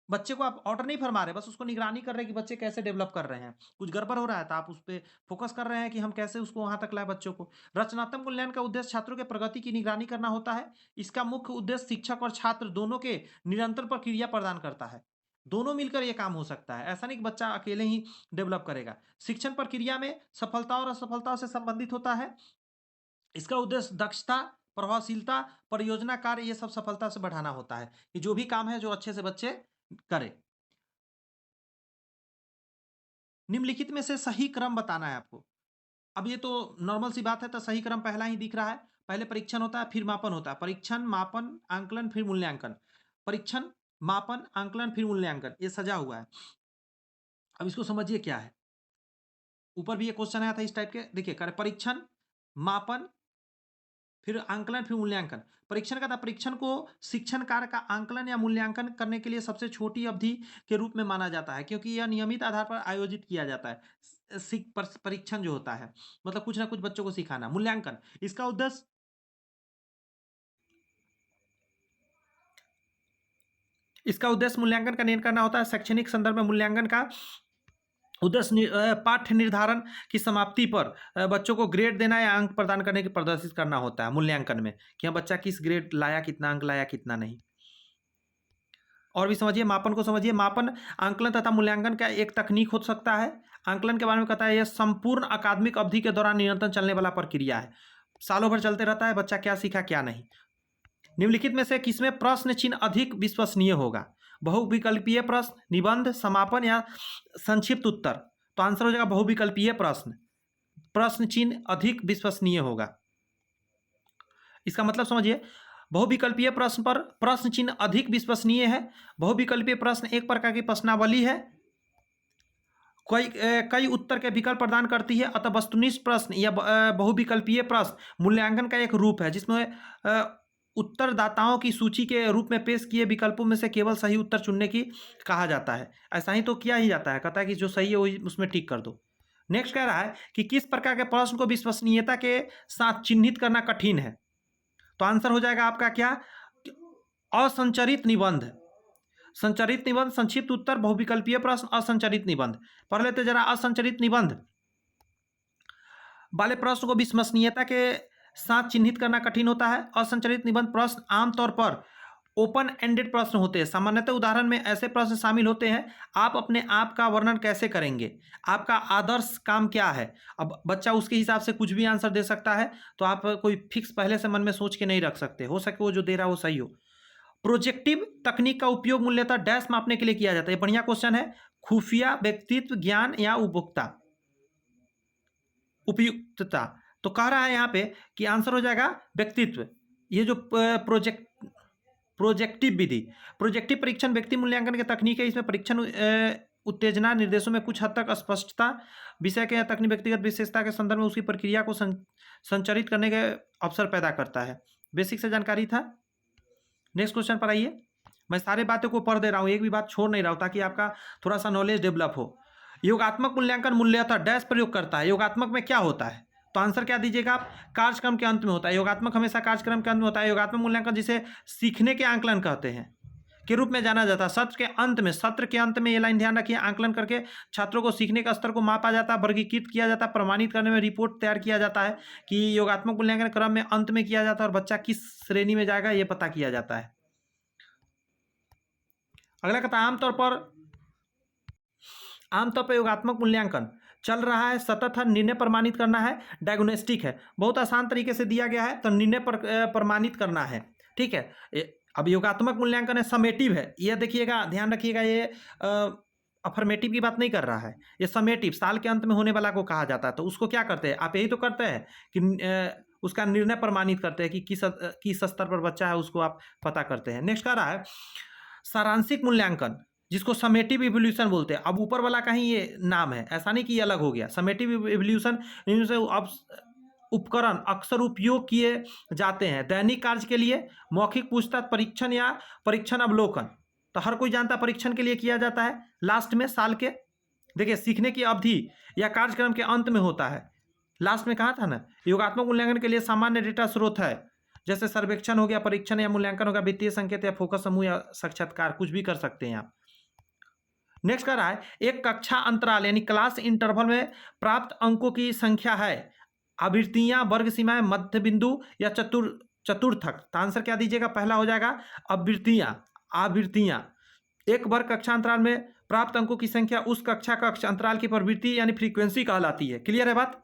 बच्चे को आप ऑर्डर नहीं फरमा रहे, बस उसको निगरानी कर रहे हैं कि बच्चे कैसे डेवलप कर रहे हैं। कुछ गड़बड़ हो रहा है तो आप उस पर फोकस कर रहे हैं कि हम कैसे उसको वहां तक लाए बच्चों को। रचनात्मक मूल्यांकन का उद्देश्य छात्रों के प्रगति की निगरानी करना होता है। इसका मुख्य उद्देश्य शिक्षक और छात्र दोनों के निरंतर प्रक्रिया प्रदान करता है। दोनों मिलकर यह काम हो सकता है, ऐसा नहीं कि बच्चा अकेले ही डेवलप करेगा। शिक्षण प्रक्रिया में सफलता और असफलताओं से संबंधित होता है। इसका उद्देश्य दक्षता, प्रभावशीलता, परियोजना कार्य, ये सब सफलता से बढ़ाना होता है कि जो भी काम है जो अच्छे से बच्चे करें। निम्नलिखित में से सही क्रम बताना है आपको। अब ये तो नॉर्मल सी बात है, तो सही क्रम पहला ही दिख रहा है। पहले परीक्षण होता है, फिर मापन होता है। परीक्षण, मापन, आंकलन, फिर मूल्यांकन। परीक्षण, मापन, आंकलन, फिर मूल्यांकन, ये सजा हुआ है। अब इसको समझिए क्या है। ऊपर भी ये क्वेश्चन आया था इस टाइप के, देखिए करे परीक्षण, मापन, फिर आंकलन, फिर मूल्यांकन। परीक्षण का था, परीक्षण को शिक्षण कार्य का आंकलन या मूल्यांकन करने के लिए सबसे छोटी अवधि के रूप में माना जाता है, क्योंकि यह नियमित आधार पर आयोजित किया जाता है। परीक्षण जो होता है मतलब कुछ ना कुछ बच्चों को सिखाना। मूल्यांकन, इसका उद्देश्य इसका उद्देश्य मूल्यांकन का निर्णय करना होता है। शैक्षणिक संदर्भ में मूल्यांकन का उद्देश्य पाठ्य निर्धारण की समाप्ति पर बच्चों को ग्रेड देना या अंक प्रदान करने की प्रदर्शित करना होता है मूल्यांकन में, कि हाँ बच्चा किस ग्रेड लाया, कितना अंक लाया, कितना नहीं। और भी समझिए, मापन को समझिए। मापन आंकलन तथा मूल्यांकन का एक तकनीक हो सकता है। आंकलन के बारे में कहता है यह संपूर्ण अकादमिक अवधि के दौरान निरंतर चलने वाला प्रक्रिया है, सालों भर चलते रहता है, बच्चा क्या सीखा क्या नहीं। निम्नलिखित में से किसमें प्रश्न चिन्ह अधिक विश्वसनीय होगा? बहुविकल्पीय प्रश्न, निबंध, समापन या संक्षिप्त उत्तर? तो आंसर हो जाएगा बहुविकल्पीय प्रश्न। प्रश्न चिन्ह अधिक विश्वसनीय होगा। इसका मतलब समझिए, बहुविकल्पीय प्रश्न पर प्रश्न चिन्ह अधिक विश्वसनीय है। बहुविकल्पीय प्रश्न एक प्रकार की प्रश्नावली है, कई उत्तर के विकल्प प्रदान करती है। अतः वस्तुनिष्ठ प्रश्न या बहुविकल्पीय प्रश्न मूल्यांकन का एक रूप है, जिसमें उत्तरदाताओं की सूची के रूप में पेश किए विकल्पों में से केवल सही उत्तर चुनने की कहा जाता है। ऐसा ही तो किया ही जाता है, कहता है कि जो सही है वही उसमें टिक कर दो। नेक्स्ट कह रहा है कि किस प्रकार के प्रश्न को विश्वसनीयता के साथ चिन्हित करना कठिन है? तो आंसर हो जाएगा आपका क्या? असंचरित निबंध। संचरित निबंध, संक्षिप्त उत्तर, बहुविकल्पीय प्रश्न, असंचरित निबंध। पढ़ लेते जरा। असंचरित निबंध वाले प्रश्न को विश्वसनीयता के साथ चिन्हित करना कठिन होता है। असंचरित निबंध प्रश्न आमतौर पर ओपन एंडेड प्रश्न होते हैं। सामान्यतः उदाहरण में ऐसे प्रश्न शामिल होते हैं, आप अपने आप का वर्णन कैसे करेंगे, आपका आदर्श काम क्या है। अब बच्चा उसके हिसाब से कुछ भी आंसर दे सकता है, तो आप कोई फिक्स पहले से मन में सोच के नहीं रख सकते, हो सके वो जो दे रहा है वो सही हो। प्रोजेक्टिव तकनीक का उपयोग मूल्यतः डैश मापने के लिए किया जाता है। ये बढ़िया क्वेश्चन है। खुफिया, व्यक्तित्व, ज्ञान या उपभोक्ता उपयुक्तता। तो कह रहा है यहाँ पे कि आंसर हो जाएगा व्यक्तित्व। ये जो प्रोजेक्टिव विधि, प्रोजेक्टिव परीक्षण व्यक्ति मूल्यांकन की तकनीक है। इसमें परीक्षण उत्तेजना निर्देशों में कुछ हद तक स्पष्टता, विषय के या तकनीक व्यक्तिगत विशेषता के संदर्भ में उसकी प्रक्रिया को संचारित करने के अवसर पैदा करता है। बेसिक से जानकारी था। नेक्स्ट क्वेश्चन पर आइए। मैं सारे बातों को पढ़ दे रहा हूँ, एक भी बात छोड़ नहीं रहा हूँ, ताकि आपका थोड़ा सा नॉलेज डेवलप हो। योगात्मक मूल्यांकन मूल्यतः डैश प्रयोग करता है। योगात्मक में क्या होता है? तो आंसर क्या दीजिएगा आप? कार्यक्रम के अंत में होता है। योगात्मक हमेशा कार्यक्रम के अंत में होता है। योगात्मक मूल्यांकन जिसे सीखने के आंकलन कहते हैं के रूप में जाना जाता है। सत्र के अंत में ये लाइन ध्यान रखिए, आंकलन करके छात्रों को सीखने का स्तर को मापा जाता है, वर्गीकृत किया जाता है, प्रमाणित करने में रिपोर्ट तैयार किया जाता है कि योगात्मक मूल्यांकन क्रम में अंत में किया जाता है और बच्चा किस श्रेणी में जाएगा ये पता किया जाता है। अगला कहता है आमतौर पर योगात्मक मूल्यांकन चल रहा है, सतत है, निर्णय प्रमाणित करना है, डायग्नोस्टिक है। बहुत आसान तरीके से दिया गया है, तो निर्णय प्रमाणित करना है। ठीक है। अब योगात्मक मूल्यांकन है, समेटिव है। यह देखिएगा, ध्यान रखिएगा, ये अफर्मेटिव की बात नहीं कर रहा है, ये समेटिव साल के अंत में होने वाला को कहा जाता है। तो उसको क्या करते हैं आप? यही तो करते हैं कि उसका निर्णय प्रमाणित करते हैं कि किस स्तर पर बच्चा है, उसको आप पता करते हैं। नेक्स्ट कह रहा है सारांशिक मूल्यांकन, जिसको समेटिव इवोल्यूशन बोलते हैं। अब ऊपर वाला का ही ये नाम है, ऐसा नहीं कि ये अलग हो गया। समेटिव इवोल्यूशन अब उपकरण अक्सर उपयोग किए जाते हैं दैनिक कार्य के लिए, मौखिक पूछताछ, परीक्षण या परीक्षण अवलोकन। तो हर कोई जानता परीक्षण के लिए किया जाता है लास्ट में साल के। देखिए, सीखने की अवधि या कार्यक्रम के अंत में होता है। लास्ट में कहा था ना, योगात्मक मूल्यांकन के लिए सामान्य डेटा स्रोत है, जैसे सर्वेक्षण हो गया, परीक्षण या मूल्यांकन होगा, वित्तीय संकेत या फोकस समूह या साक्षात्कार, कुछ भी कर सकते हैं आप। नेक्स्ट कर रहा है एक कक्षा अंतराल यानी क्लास इंटरवल में प्राप्त अंकों की संख्या है, आवृत्तियां, वर्ग सीमाएं, मध्य बिंदु या चतुर्थक। तो आंसर क्या दीजिएगा? पहला हो जाएगा आवृत्तियां। एक वर्ग कक्षा अंतराल में प्राप्त अंकों की संख्या उस कक्षा अंतराल की प्रवृत्ति यानी फ्रीक्वेंसी कहलाती है। क्लियर है बात?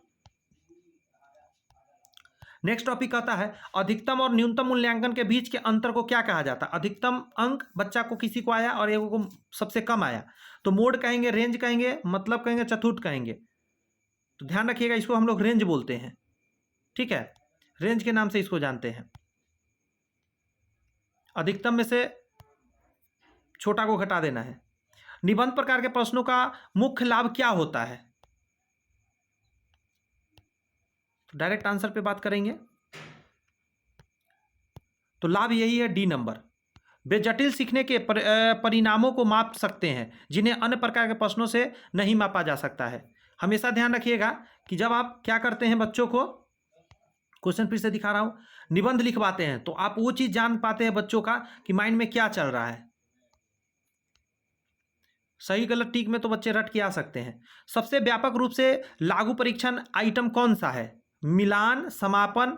नेक्स्ट टॉपिक कहता है अधिकतम और न्यूनतम मूल्यांकन के बीच के अंतर को क्या कहा जाता है? अधिकतम अंक बच्चा को किसी को आया और एक को सबसे कम आया, तो मोड कहेंगे, रेंज कहेंगे, मतलब कहेंगे, चतुर्थ कहेंगे। तो ध्यान रखिएगा, इसको हम लोग रेंज बोलते हैं। ठीक है, रेंज के नाम से इसको जानते हैं। अधिकतम में से छोटा को घटा देना है। निबंध प्रकार के प्रश्नों का मुख्य लाभ क्या होता है? डायरेक्ट आंसर पे बात करेंगे तो लाभ यही है, डी नंबर। वे जटिल सीखने के परिणामों को माप सकते हैं, जिन्हें अन्य प्रकार के प्रश्नों से नहीं मापा जा सकता है। हमेशा ध्यान रखिएगा कि जब आप क्या करते हैं, बच्चों को क्वेश्चन फिर से दिखा रहा हूं, निबंध लिखवाते हैं, तो आप वो चीज़ जान पाते हैं बच्चों का कि माइंड में क्या चल रहा है। सही गलत टिक में तो बच्चे रट के आ सकते हैं। सबसे व्यापक रूप से लागू परीक्षण आइटम कौन सा है? मिलान, समापन,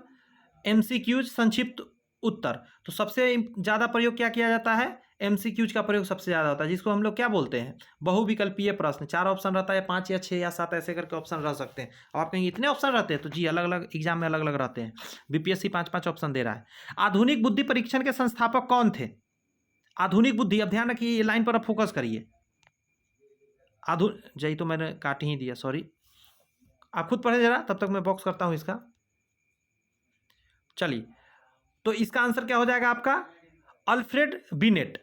एमसीक्यूज, संक्षिप्त उत्तर। तो सबसे ज़्यादा प्रयोग क्या किया जाता है? एमसीक्यूज का प्रयोग सबसे ज़्यादा होता है, जिसको हम लोग क्या बोलते हैं? बहुविकल्पीय प्रश्न। 4 ऑप्शन रहता है, 5 या 6 या 7 ऐसे करके ऑप्शन रह सकते हैं। अब आप कहेंगे इतने ऑप्शन रहते हैं? तो जी, अलग अलग एग्जाम में अलग अलग रहते हैं। बीपीएससी 5-5 ऑप्शन दे रहा है। आधुनिक बुद्धि परीक्षण के संस्थापक कौन थे? आधुनिक बुद्धि, अब ध्यान रखिए, ये लाइन पर अब फोकस करिए। जय तो मैंने काट ही दिया, सॉरी, आप खुद पढ़े जरा, तब तक मैं बॉक्स करता हूं इसका। चलिए, तो इसका आंसर क्या हो जाएगा आपका? Alfred beneath.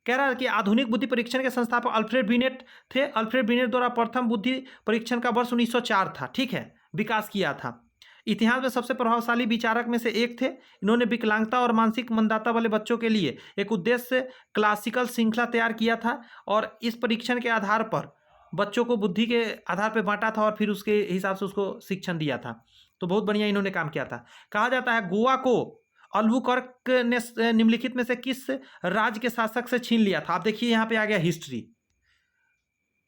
कह रहा है कि आधुनिक बुद्धि परीक्षण के संस्थापक अल्फ्रेड बिनेट थे। अल्फ्रेड बिनेट द्वारा प्रथम बुद्धि परीक्षण का वर्ष 1904 था, ठीक है, विकास किया था। इतिहास में सबसे प्रभावशाली विचारक में से एक थे। इन्होंने विकलांगता और मानसिक मंदाता वाले बच्चों के लिए एक उद्देश्य क्लासिकल श्रृंखला तैयार किया था, और इस परीक्षण के आधार पर बच्चों को बुद्धि के आधार पर बांटा था और फिर उसके हिसाब से उसको शिक्षण दिया था। तो बहुत बढ़िया इन्होंने काम किया था। कहा जाता है गोवा को अल्बुकर्क ने निम्नलिखित में से किस राज्य के शासक से छीन लिया था? आप देखिए यहाँ पे आ गया हिस्ट्री,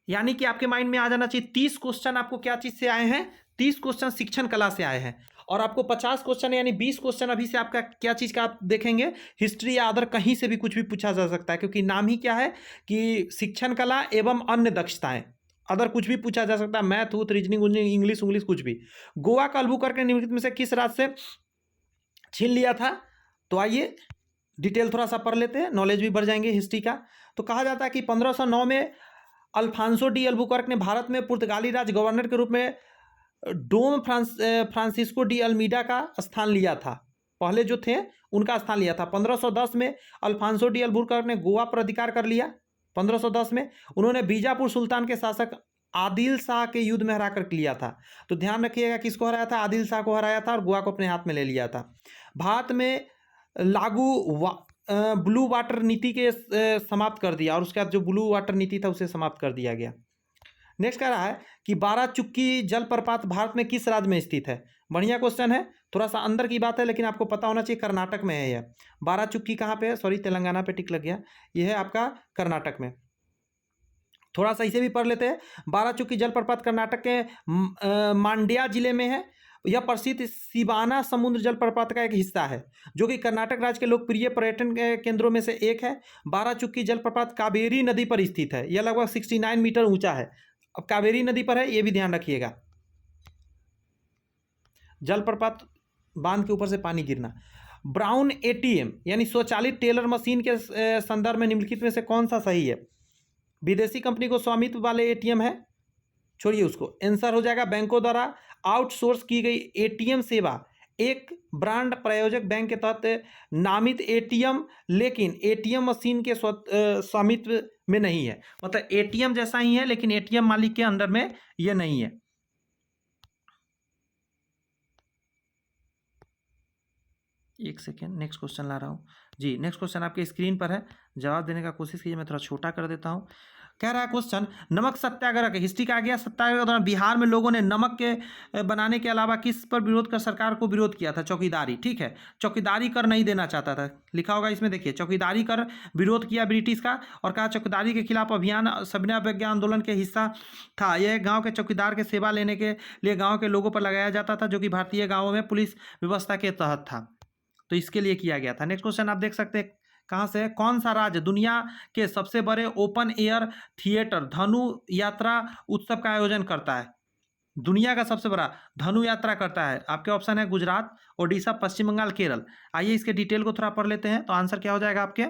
यानी कि आपके माइंड में आ जाना चाहिए 30 क्वेश्चन आपको क्या चीज से आए हैं? 30 क्वेश्चन शिक्षण कला से आए हैं, और आपको 50 क्वेश्चन यानी 20 क्वेश्चन अभी से आपका क्या चीज का आप देखेंगे? हिस्ट्री या अदर कहीं से भी कुछ भी पूछा जा सकता है, क्योंकि नाम ही क्या है कि शिक्षण कला एवं अन्य दक्षताएं। अदर कुछ भी पूछा जा सकता है, मैथ, उथ, रीजनिंग, इंग्लिश उंग्लिश कुछ भी। गोवा का अल्बुकर्क ने निम्नलिखित में से किस राज्य से छीन लिया था? तो आइए डिटेल थोड़ा सा पढ़ लेते हैं, नॉलेज भी बढ़ जाएंगे हिस्ट्री का। तो कहा जाता है कि 1509 में अल्फांसो डी अल्बुकर्क ने भारत में पुर्तगाली राज गवर्नर के रूप में डोम फ्रांसिस्को डी अल्मीडा का स्थान लिया था। पहले जो थे उनका स्थान लिया था। 1510 में अल्फांसो डी अल्बुकर्क ने गोवा पर अधिकार कर लिया। 1510 में उन्होंने बीजापुर सुल्तान के शासक आदिल शाह के युद्ध में हरा कर लिया था। तो ध्यान रखिएगा, किसको हराया था? आदिल शाह को हराया था और गोवा को अपने हाथ में ले लिया था। भारत में लागू ब्लू वाटर नीति के समाप्त कर दिया, और उसके बाद जो ब्लू वाटर नीति था उसे समाप्त कर दिया गया। नेक्स्ट कह रहा है कि 12 चुक्की जलप्रपात भारत में किस राज्य में स्थित है? बढ़िया क्वेश्चन है, थोड़ा सा अंदर की बात है, लेकिन आपको पता होना चाहिए कर्नाटक में है यह। 12 चुक्की कहाँ पे है? सॉरी, तेलंगाना पे टिक लग गया, यह है आपका कर्नाटक में। थोड़ा सा इसे भी पढ़ लेते हैं। 12 चुक्की जलप्रपात कर्नाटक के मांड्या जिले में है। यह प्रसिद्ध शिवाना समुद्र जलप्रपात का एक हिस्सा है, जो कि कर्नाटक राज्य के लोकप्रिय पर्यटन केंद्रों में से एक है। 12 चुक्की जलप्रपात कावेरी नदी पर स्थित है। यह लगभग 69 मीटर ऊंचा है। अब कावेरी नदी पर है, यह भी ध्यान रखिएगा। जलप्रपात, बांध के ऊपर से पानी गिरना। ब्राउन एटीएम यानी स्वचालित टेलर मशीन के संदर्भ में निम्नलिखित में से कौन सा सही है? विदेशी कंपनी को स्वामित्व वाले एटीएम है, छोड़िए उसको। आंसर हो जाएगा बैंकों द्वारा आउटसोर्स की गई एटीएम सेवा एक ब्रांड प्रायोजक बैंक के तहत नामित एटीएम, लेकिन एटीएम मशीन के स्वामित्व में नहीं है। मतलब एटीएम जैसा ही है, लेकिन एटीएम मालिक के अंडर में यह नहीं है। एक सेकेंड, नेक्स्ट क्वेश्चन ला रहा हूँ जी। नेक्स्ट क्वेश्चन आपके स्क्रीन पर है, जवाब देने का कोशिश कीजिए। मैं थोड़ा छोटा कर देता हूँ। कह रहा है क्वेश्चन, नमक सत्याग्रह के हिस्ट्री का आ गया। सत्याग्रह के दौरान बिहार में लोगों ने नमक के बनाने के अलावा किस पर विरोध कर सरकार को विरोध किया था? चौकीदारी, ठीक है, चौकीदारी कर नहीं देना चाहता था, लिखा होगा इसमें, देखिए, चौकीदारी कर विरोध किया ब्रिटिश का, और कहा चौकीदारी के खिलाफ अभियान सविनय अवज्ञा आंदोलन के हिस्सा था। यह गाँव के चौकीदार के सेवा लेने के लिए गाँव के लोगों पर लगाया जाता था, जो कि भारतीय गाँवों में पुलिस व्यवस्था के तहत था। तो इसके लिए किया गया था। नेक्स्ट क्वेश्चन आप देख सकते हैं, कहाँ से है? कौन सा राज्य दुनिया के सबसे बड़े ओपन एयर थिएटर धनु यात्रा उत्सव का आयोजन करता है? दुनिया का सबसे बड़ा धनु यात्रा करता है। आपके ऑप्शन है गुजरात, ओडिशा, पश्चिम बंगाल, केरल। आइए इसके डिटेल को थोड़ा पढ़ लेते हैं। तो आंसर क्या हो जाएगा आपके?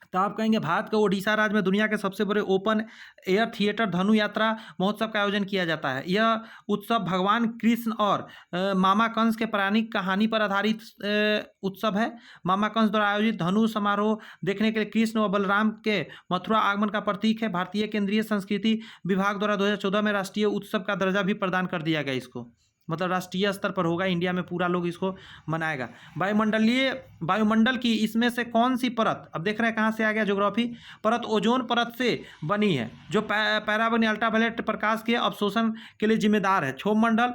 तो आप कहेंगे भारत के ओडिशा राज्य में दुनिया के सबसे बड़े ओपन एयर थिएटर धनु यात्रा महोत्सव का आयोजन किया जाता है। यह उत्सव भगवान कृष्ण और मामा कंस के पौराणिक कहानी पर आधारित उत्सव है। मामा कंस द्वारा आयोजित धनु समारोह देखने के लिए कृष्ण और बलराम के मथुरा आगमन का प्रतीक है। भारतीय केंद्रीय संस्कृति विभाग द्वारा 2014 में राष्ट्रीय उत्सव का दर्जा भी प्रदान कर दिया गया इसको, मतलब राष्ट्रीय स्तर पर होगा, इंडिया में पूरा लोग इसको मनाएगा। वायुमंडल की इसमें से कौन सी परत, अब देख रहे हैं कहाँ से आ गया ज्योग्राफी, परत ओजोन परत से बनी है, जो पैराबोलिक अल्ट्रावायलेट प्रकाश के अवशोषण के लिए जिम्मेदार है। क्षोभमंडल,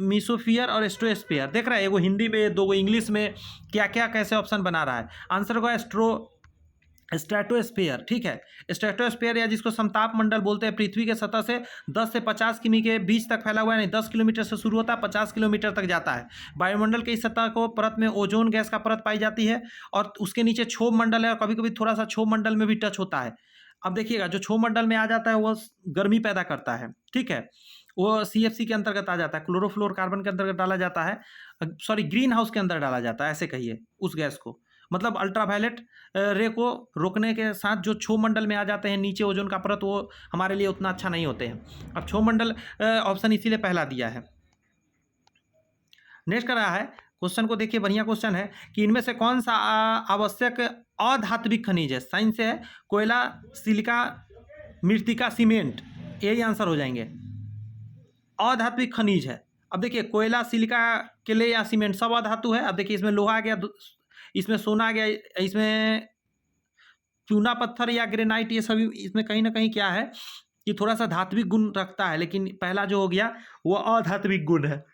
मीसोफियर और स्ट्रोस्फियर। देख रहे हैं, एगो हिंदी में, दो इंग्लिश में, क्या क्या कैसे ऑप्शन बना रहा है। आंसर होगा स्ट्रेटोस्फीयर, ठीक है। स्ट्रेटोस्फीयर या जिसको समताप मंडल बोलते हैं, पृथ्वी के सतह से 10 से 50 किमी के बीच तक फैला हुआ है, यानी 10 किलोमीटर से शुरू होता है, 50 किलोमीटर तक जाता है। वायुमंडल की इस सतह को परत में ओजोन गैस का परत पाई जाती है, और उसके नीचे क्षोभ मंडल है, और कभी कभी थोड़ा सा क्षोभ मंडल में भी टच होता है। अब देखिएगा, जो क्षोभ मंडल में आ जाता है वो गर्मी पैदा करता है, ठीक है, वो CFC के अंतर्गत आ जाता है, क्लोरोफ्लोरोकार्बन के अंतर्गत डाला जाता है, सॉरी ग्रीन हाउस के अंदर डाला जाता है, ऐसे कहिए उस गैस को, मतलब अल्ट्रावायलेट रे को रोकने के साथ जो क्षोभ मंडल में आ जाते हैं नीचे ओजोन का परत, वो हमारे लिए उतना अच्छा नहीं होते हैं। अब क्षोभ मंडल ऑप्शन इसीलिए पहला दिया है। नेक्स्ट कर रहा है, क्वेश्चन को देखिए, बढ़िया क्वेश्चन है कि इनमें से कौन सा आवश्यक अधात्विक खनिज है? साइंस से है, कोयला, सिलिका, मृतिका, सीमेंट, यही आंसर हो जाएंगे। अधात्विक खनिज है। अब देखिए, कोयला, सिलिका, केले या सीमेंट सब अधातु है। अब देखिए, इसमें लोहा आ गया, इसमें सोना आ गया, इसमें चूना पत्थर या ग्रेनाइट, ये सभी इसमें कहीं ना कहीं क्या है कि थोड़ा सा धात्विक गुण रखता है, लेकिन पहला जो हो गया वो अधात्विक गुण है।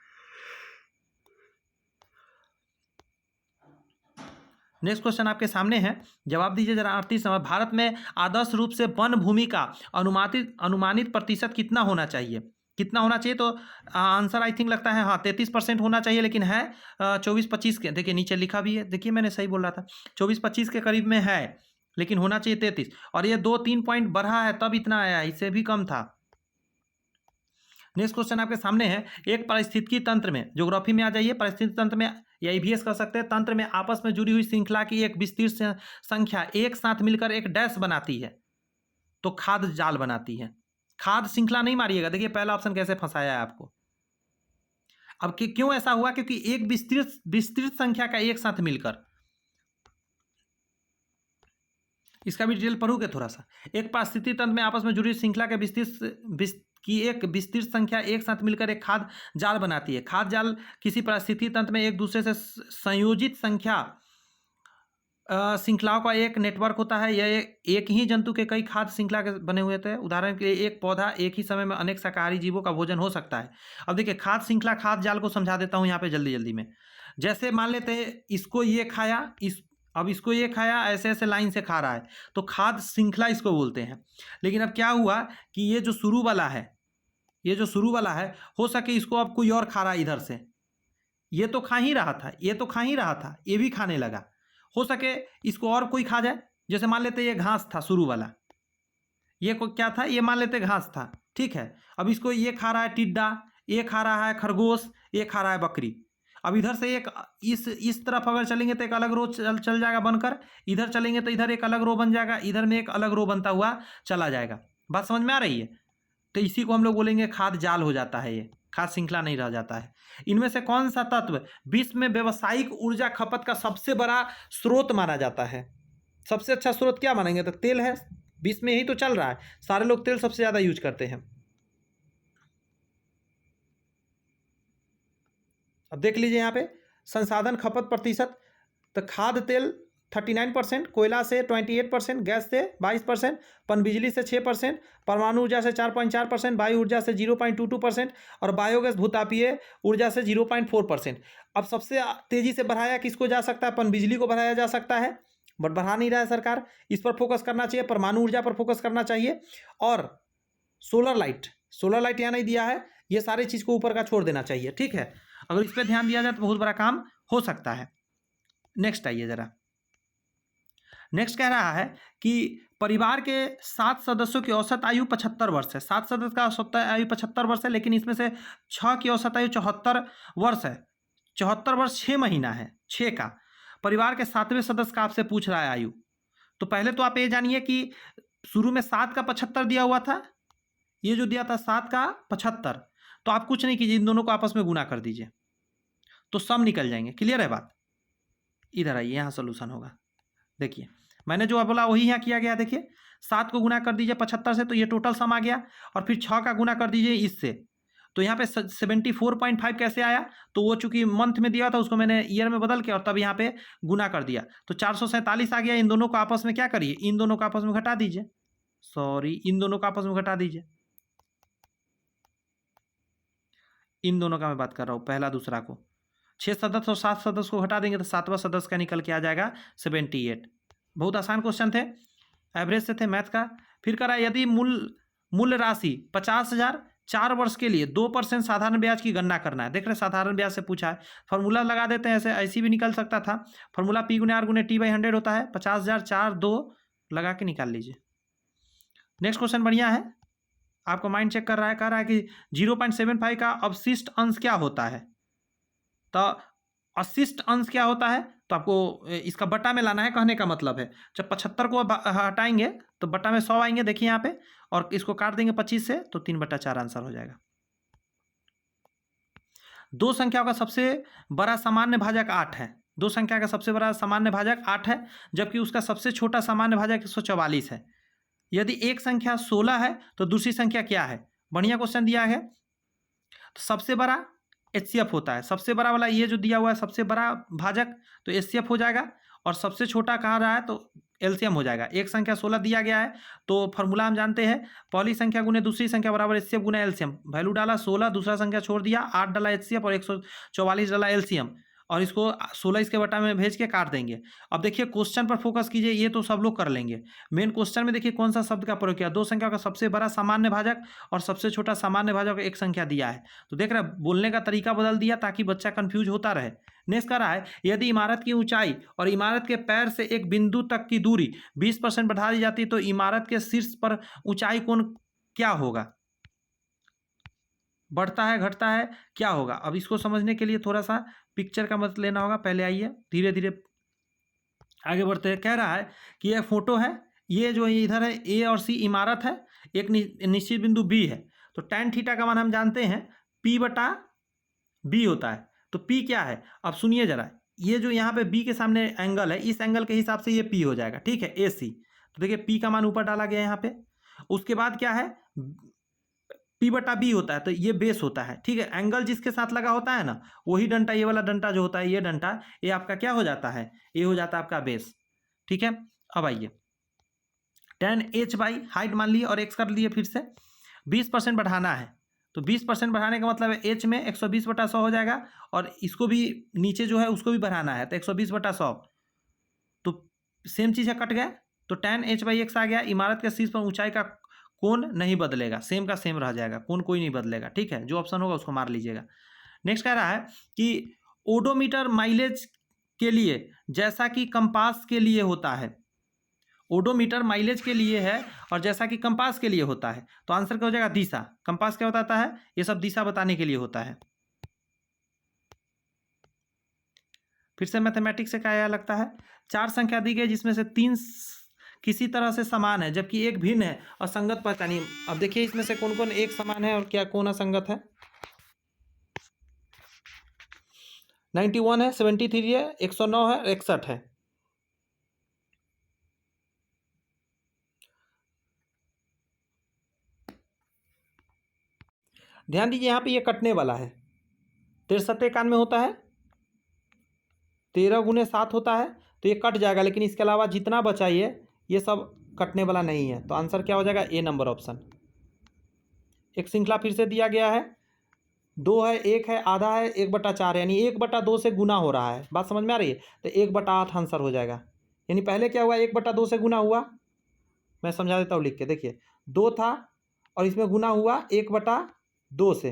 नेक्स्ट क्वेश्चन आपके सामने है, जवाब दीजिए जरा 38 नंबर। भारत में आदर्श रूप से वन भूमि का अनुमानित प्रतिशत कितना होना चाहिए? कितना होना चाहिए? तो आंसर आई थिंक लगता है हाँ 33% होना चाहिए, लेकिन है 24-25 के, देखिए नीचे लिखा भी है, देखिए मैंने सही बोल रहा था, 24-25 के करीब में है, लेकिन होना चाहिए 33, और ये 2-3 पॉइंट बढ़ा है तब इतना आया, इससे भी कम था। नेक्स्ट क्वेश्चन आपके सामने है, एक पारिस्थितिकी तंत्र में, ज्योग्राफी में आ जाइए, पारिस्थितिकी तंत्र में या EVS कर सकते हैं, तंत्र में आपस में जुड़ी हुई श्रृंखला की एक विस्तृत संख्या एक साथ मिलकर एक डैश बनाती है, तो खाद्य जाल बनाती है। खाद्य श्रृंखला नहीं मारिएगा, देखिए पहला ऑप्शन कैसे फंसाया है आपको। अब क्यों ऐसा हुआ? क्योंकि एक विस्तृत संख्या का एक साथ मिलकर, इसका भी डिटेल पढ़ोगे थोड़ा सा। एक पारिस्थितिकी तंत्र में आपस में जुड़ी श्रृंखला के एक विस्तृत संख्या एक साथ मिलकर एक खाद्य जाल बनाती है। खाद्य जाल किसी पारिस्थितिकी तंत्र में एक दूसरे से संयोजित श्रृंखलाओं का एक नेटवर्क होता है। यह एक ही जंतु के कई खाद्य श्रृंखला के बने हुए थे। उदाहरण के लिए एक पौधा एक ही समय में अनेक शाकाहारी जीवों का भोजन हो सकता है। अब देखिए, खाद्य श्रृंखला, खाद्य जाल को समझा देता हूँ यहाँ पे जल्दी जल्दी में। जैसे मान लेते हैं इसको ये खाया, अब इसको ये खाया, ऐसे ऐसे लाइन से खा रहा है, तो खाद्य श्रृंखला इसको बोलते हैं। लेकिन अब क्या हुआ कि ये जो शुरू वाला है, हो सके इसको अब कोई और खा रहा है इधर से, ये तो खा ही रहा था, ये भी खाने लगा, हो सके इसको और कोई खा जाए। जैसे मान लेते ये घास था शुरू वाला, ये को क्या था, ये मान लेते घास था, ठीक है। अब इसको ये खा रहा है टिड्डा, ये खा रहा है खरगोश, ये खा रहा है बकरी। अब इधर से एक इस तरफ अगर चलेंगे तो एक अलग रो चल जाएगा बनकर, इधर चलेंगे तो इधर एक अलग रो बन जाएगा, इधर में एक अलग रो बनता हुआ चला जाएगा। बात समझ में आ रही है? तो इसी को हम लोग बोलेंगे खाद्य जाल हो जाता है, ये खाद्य श्रृंखला नहीं रह जाता है। इनमें से कौन सा तत्व विश्व में व्यावसायिक ऊर्जा खपत का सबसे बड़ा स्रोत माना जाता है? सबसे अच्छा स्रोत क्या मानेंगे? तो तेल है, विश्व में यही तो चल रहा है, सारे लोग तेल सबसे ज्यादा यूज करते हैं। अब देख लीजिए यहाँ पे संसाधन खपत प्रतिशत, तो खाद्य तेल 39%, कोयला से 28%, गैस से 22%, पनबिजली से 6%, परमाणु ऊर्जा से 4.4%, वायु ऊर्जा से 0.22% और बायोगैस भूतापीय ऊर्जा से 0.4%। अब सबसे तेजी से बढ़ाया किसको जा सकता है? पनबिजली को बढ़ाया जा सकता है, बट बढ़ा नहीं रहा है सरकार। इस पर फोकस करना चाहिए, परमाणु ऊर्जा पर फोकस करना चाहिए, और सोलर लाइट यहाँ नहीं दिया है, ये सारी चीज को ऊपर का छोड़ देना चाहिए, ठीक है। अगर इस पर ध्यान दिया जाए तो बहुत बड़ा काम हो सकता है। नेक्स्ट आइए जरा। नेक्स्ट कह रहा है कि परिवार के 7 सदस्यों की औसत आयु 75 वर्ष है। 7 सदस्य का औसत आयु 75 वर्ष है, लेकिन इसमें से 6 की औसत आयु 74 वर्ष है। 74 वर्ष 6 महीना है, 6 का। परिवार के 7वें सदस्य का आपसे पूछ रहा है आयु। तो पहले तो आप ये जानिए कि शुरू में 7 का 75 दिया हुआ था, ये जो दिया था 7 का 75, तो आप कुछ नहीं कीजिए, इन दोनों को आपस में गुना कर दीजिए तो सम निकल जाएंगे। क्लियर है बात? इधर आइए, यहाँ सोल्यूशन होगा। देखिए मैंने जो बोला वही यहाँ किया गया। देखिए 7 को गुना कर दीजिए 75 से, तो ये टोटल सम आ गया, और फिर 6 का गुना कर दीजिए इससे, तो यहाँ पे 74.5 कैसे आया? तो वो चूंकि मंथ में दिया था उसको मैंने ईयर में बदल के और तब यहाँ पे गुना कर दिया, तो 447 आ गया। इन दोनों को आपस में क्या करिए, इन दोनों को आपस में घटा दीजिए, इन दोनों को आपस में घटा दीजिए। इन दोनों का मैं बात कर रहा हूँ, पहला दूसरा को। 6 सदस्य और 7 सदस्य को घटा देंगे तो 7वां सदस्य का निकल के आ जाएगा 78। बहुत आसान क्वेश्चन थे, एवरेज से थे मैथ का। फिर करा यदि मूल्य राशि 50,000 4 वर्ष के लिए 2% साधारण ब्याज की गणना करना है। देख रहे साधारण ब्याज से पूछा है, फॉर्मूला लगा देते हैं, ऐसी भी निकल सकता था। फॉर्मूला P गुने R गुने T/100 होता है। 50,000 4 2 लगा के निकाल लीजिए। नेक्स्ट क्वेश्चन बढ़िया है, आपको माइंड चेक कर रहा है, कह रहा है कि 0.75 का अवशिष्ट अंश क्या होता है। तो अवशिष्ट अंश क्या होता है, तो आपको इसका बटा में लाना है, कहने का मतलब है जब 75 को हटाएंगे तो बटा में 100 आएंगे, देखिए यहाँ पे, और इसको काट देंगे 25 से तो 3/4 आंसर हो जाएगा। दो संख्याओं का सबसे बड़ा सामान्य भाजक 8 है। दो संख्या का सबसे बड़ा सामान्य भाजक 8 है, जबकि उसका सबसे छोटा सामान्य भाजक 144 है। यदि एक संख्या 16 है तो दूसरी संख्या क्या है। बढ़िया क्वेश्चन दिया है। तो सबसे बड़ा HCF होता है, सबसे बड़ा वाला ये जो दिया हुआ है सबसे बड़ा भाजक, तो HCF हो जाएगा। और सबसे छोटा कहा रहा है तो एलसीएम हो जाएगा। एक संख्या 16 दिया गया है तो फॉर्मूला हम जानते हैं, पहली संख्या गुने दूसरी संख्या बराबर HCF गुना एलसीएम। वैल्यू डाला 16, दूसरा संख्या छोड़ दिया, 8 डाला HCF और 144 डाला एलसीएम, और इसको 16 इसके बटा में भेज के काट देंगे। अब देखिए क्वेश्चन पर फोकस कीजिए, ये तो सब लोग कर लेंगे। मेन क्वेश्चन में देखिए कौन सा शब्द का प्रयोग किया, दो संख्या का सबसे बड़ा सामान्य भाजक और सबसे छोटा सामान्य भाजक एक संख्या दिया है। तो देख रहे हैं बोलने का तरीका बदल दिया ताकि बच्चा कंफ्यूज होता रहे। नेक्स्ट कह रहा है यदि इमारत की ऊंचाई और इमारत के पैर से एक बिंदु तक की दूरी 20% बढ़ा दी जाती तो इमारत के शीर्ष पर ऊंचाई कोण क्या होगा। बढ़ता है घटता है क्या होगा। अब इसको समझने के लिए थोड़ा सा पिक्चर का मदद लेना होगा। पहले आइए धीरे धीरे आगे बढ़ते हैं। कह रहा है कि यह फोटो है, ये जो इधर है A और C इमारत है, एक निश्चित बिंदु B है। तो tan थीटा का मान हम जानते हैं P/B होता है। तो P क्या है, अब सुनिए जरा, ये जो यहाँ पे B के सामने एंगल है, इस एंगल के हिसाब से ये P हो जाएगा, ठीक है, AC। तो देखिए P का मान ऊपर डाला गया यहाँ पे। उसके बाद क्या है, P/B होता है, तो ये बेस होता है, ठीक है। एंगल जिसके साथ लगा होता है ना, वही डंटा, ये वाला डंटा जो होता है, ये डंटा, ये आपका क्या हो जाता है, ये हो जाता है आपका बेस, ठीक है। अब आइए tan h/, हाइट मान लिए और x कर लिए, फिर से 20% बढ़ाना है। तो 20% बढ़ाने का मतलब है h में 120/100 हो जाएगा, और इसको भी नीचे जो है उसको भी बढ़ाना है, तो 120/100, तो सेम चीज़ है, कट गया। तो tan h/x आ गया। इमारत के शीर्ष पर ऊंचाई का कोण नहीं बदलेगा, सेम का सेम रह जाएगा, कोण कोई नहीं बदलेगा, ठीक है। जो ऑप्शन होगा उसको मार लीजिएगा। नेक्स्ट कह रहा है कि ओडोमीटर माइलेज के लिए जैसा कि कंपास के लिए होता है, ओडोमीटर माइलेज के लिए है और जैसा कि कंपास के लिए होता है, तो आंसर क्या हो जाएगा, दिशा। कंपास क्या बताता है, ये सब दिशा बताने के लिए होता है। फिर से मैथमेटिक्स से क्या लगता है, 4 संख्या दी गई जिसमें से 3 किसी तरह से समान है जबकि एक भिन्न है और संगत पहचानिए। अब देखिए इसमें से कौन कौन एक समान है और क्या कौन असंगत है। 91 है, 73 है, 109 है, 61 है। ध्यान दीजिए यहाँ पे ये कटने वाला है, 63 91 होता है, 13 गुने 7 होता है, तो ये कट जाएगा, लेकिन इसके अलावा जितना बचा ये सब कटने वाला नहीं है। तो आंसर क्या हो जाएगा, ए नंबर ऑप्शन। एक श्रृंखला फिर से दिया गया है, 2 है, 1 है, आधा है, 1/4 है, यानी 1/2 से गुना हो रहा है। बात समझ में आ रही है, तो 1/8 आंसर हो जाएगा। यानी पहले क्या हुआ, 1/2 से गुना हुआ, मैं समझा देता हूँ लिख के, देखिए 2 था और इसमें गुना हुआ 1/2 से,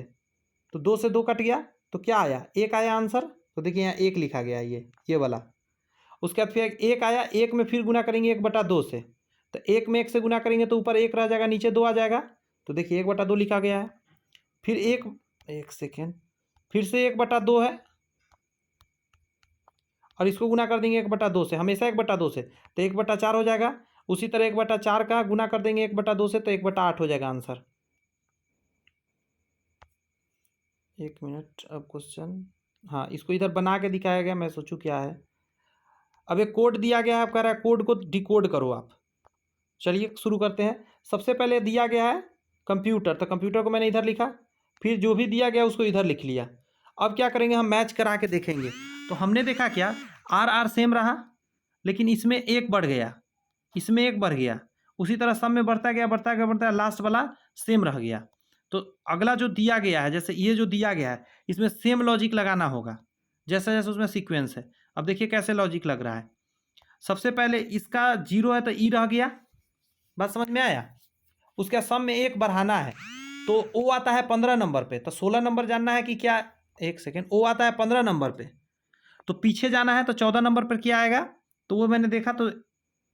तो 2 से 2 कट गया, तो क्या आया, 1 आया आंसर। तो देखिए यहाँ 1 लिखा गया, ये वाला। उसके बाद फिर 1 आया, 1 में फिर गुना करेंगे 1/2 से, तो 1 में 1 से गुना करेंगे तो ऊपर 1 रह जाएगा, नीचे 2 आ जाएगा, तो देखिए 1/2 लिखा गया है। फिर एक सेकेंड, फिर से 1/2 है और इसको गुना कर देंगे 1/2 से, हमेशा 1/2 से, तो 1/4 हो जाएगा। उसी तरह 1/4 का गुना कर देंगे 1/2 से, तो 1/8 हो जाएगा आंसर। एक मिनट, अब क्वेश्चन, हाँ इसको इधर बना के दिखाया गया, मैं सोचूं क्या है। अब एक कोड दिया गया है, आप कह रहा है कोड को डिकोड करो आप। चलिए शुरू करते हैं। सबसे पहले दिया गया है कंप्यूटर, तो कंप्यूटर को मैंने इधर लिखा, फिर जो भी दिया गया उसको इधर लिख लिया। अब क्या करेंगे, हम मैच करा के देखेंगे। तो हमने देखा क्या, आर सेम रहा, लेकिन इसमें 1 बढ़ गया, इसमें 1 बढ़ गया, उसी तरह सब में बढ़ता गया बढ़ता गया बढ़ता गया, लास्ट वाला सेम रह गया। तो अगला जो दिया गया है, जैसे ये जो दिया गया है, इसमें सेम लॉजिक लगाना होगा जैसे जैसे उसमें सीक्वेंस है। अब देखिए कैसे लॉजिक लग रहा है। सबसे पहले इसका 0 है तो ई रह गया, बात समझ में आया। उसके सम में 1 बढ़ाना है तो ओ आता है 15 नंबर पे, तो 16 नंबर जानना है कि क्या, 1 सेकेंड, ओ आता है 15 नंबर पे, तो पीछे जाना है तो 14 नंबर पर क्या आएगा, तो वो मैंने देखा तो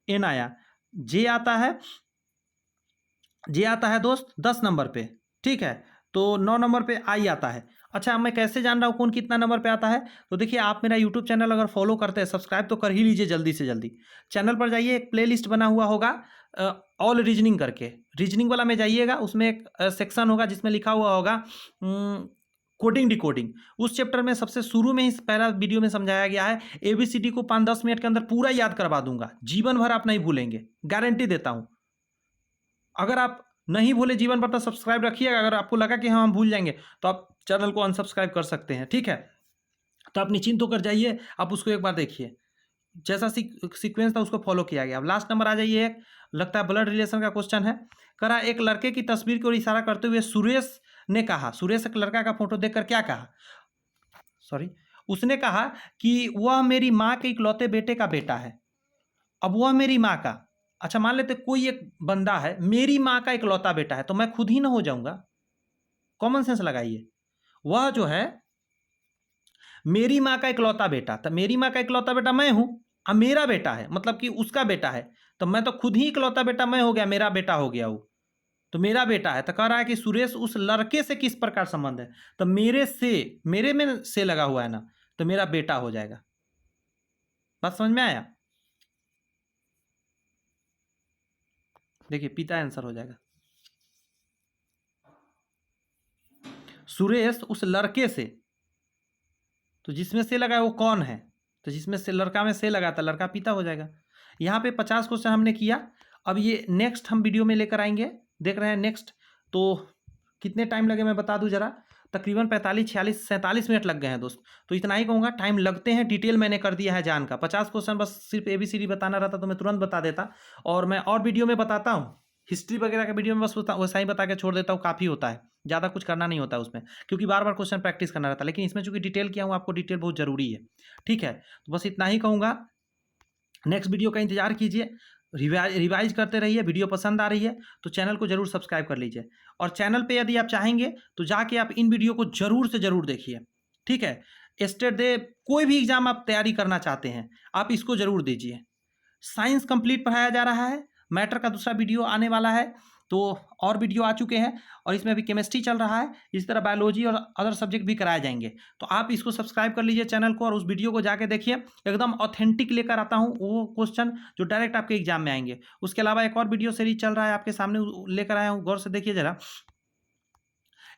एन आया। जे आता है दोस्त 10 नंबर पे, ठीक है, तो 9 नंबर पे आई आता है। अच्छा, मैं कैसे जान रहा हूँ कौन कितना नंबर पे आता है, तो देखिए आप मेरा यूट्यूब चैनल अगर फॉलो करते हैं, सब्सक्राइब तो कर ही लीजिए जल्दी से जल्दी। चैनल पर जाइए, एक प्लेलिस्ट बना हुआ होगा ऑल रीजनिंग करके, रीजनिंग वाला में जाइएगा, उसमें एक सेक्शन होगा जिसमें लिखा हुआ होगा कोडिंग डिकोडिंग। उस चैप्टर में सबसे शुरू में ही पहला वीडियो में समझाया गया है, ABCD को 5-10 मिनट के अंदर पूरा याद करवा दूंगा, जीवन भर आप नहीं भूलेंगे, गारंटी देता हूं। अगर आप नहीं भूले जीवन भर तो सब्सक्राइब रखिएगा, अगर आपको लगा कि हाँ हम भूल जाएंगे तो आप चैनल को अनसब्सक्राइब कर सकते हैं, ठीक है। तो आप निश्चिंत होकर जाइए, आप उसको एक बार देखिए, जैसा सीक्वेंस था उसको फॉलो किया गया। अब लास्ट नंबर आ जाइए, एक लगता है ब्लड रिलेशन का क्वेश्चन है। करा एक लड़के की तस्वीर की ओर इशारा करते हुए सुरेश ने कहा, सुरेश एक लड़का का फोटो देखकर क्या कहा, सॉरी, उसने कहा कि वह मेरी माँ के इकलौते बेटे का बेटा है। अब वह मेरी माँ का, अच्छा मान लेते कोई एक बंदा है, मेरी माँ का इकलौता बेटा है, तो मैं खुद ही ना हो जाऊंगा, कॉमन सेंस लगाइए। वह जो है मेरी माँ का इकलौता बेटा, तो मेरी माँ का इकलौता बेटा मैं हूं, अब मेरा बेटा है मतलब कि उसका बेटा है, तो मैं तो खुद ही इकलौता बेटा मैं हो गया, मेरा बेटा हो गया वो, तो मेरा बेटा है। तो कह रहा है कि सुरेश उस लड़के से किस प्रकार संबंध है, तो मेरे से, मेरे में से लगा हुआ है ना, तो मेरा बेटा हो जाएगा। बात समझ में आया, देखिए पिता आंसर हो जाएगा। सुरेश उस लड़के से, तो जिसमें से लगा है वो कौन है, तो जिसमें से लड़का में से लगा था, लड़का पिता हो जाएगा। यहाँ पे 50 क्वेश्चन हमने किया। अब ये नेक्स्ट हम वीडियो में लेकर आएंगे, देख रहे हैं नेक्स्ट। तो कितने टाइम लगे मैं बता दूं जरा, तकरीबन 45, 46, 47 मिनट लग गए हैं दोस्त। तो इतना ही कहूँगा, टाइम लगते हैं, डिटेल मैंने कर दिया है जान का। 50 क्वेश्चन बस सिर्फ ABCD बताना रहता तो मैं तुरंत बता देता, और मैं और वीडियो में बताता हूँ, हिस्ट्री वगैरह के वीडियो में बस वैसा ही बता के छोड़ देता हूँ, काफ़ी होता है, ज़्यादा कुछ करना नहीं होता है उसमें, क्योंकि बार बार क्वेश्चन प्रैक्टिस करना रहता है। लेकिन इसमें चूंकि डिटेल किया हूँ, आपको डिटेल बहुत ज़रूरी है, ठीक है। तो बस इतना ही कहूँगा, नेक्स्ट वीडियो का इंतजार कीजिए, रिवाइज करते रहिए। वीडियो पसंद आ रही है तो चैनल को जरूर सब्सक्राइब कर लीजिए, और चैनल पे यदि आप चाहेंगे तो जाके आप इन वीडियो को जरूर से जरूर देखिए, ठीक है। स्टेट दे, कोई भी एग्जाम आप तैयारी करना चाहते हैं आप इसको जरूर दीजिए। साइंस कंप्लीट पढ़ाया जा रहा है, मैटर का दूसरा वीडियो आने वाला है, तो और वीडियो आ चुके हैं, और इसमें अभी केमिस्ट्री चल रहा है, इस तरह बायोलॉजी और अदर सब्जेक्ट भी कराए जाएंगे। तो आप इसको सब्सक्राइब कर लीजिए चैनल को, और उस वीडियो को जाके देखिए, एकदम ऑथेंटिक लेकर आता हूँ वो क्वेश्चन जो डायरेक्ट आपके एग्जाम में आएंगे। उसके अलावा एक और वीडियो सीरीज चल रहा है आपके सामने, लेकर आया हूँ, गौर से देखिए जरा।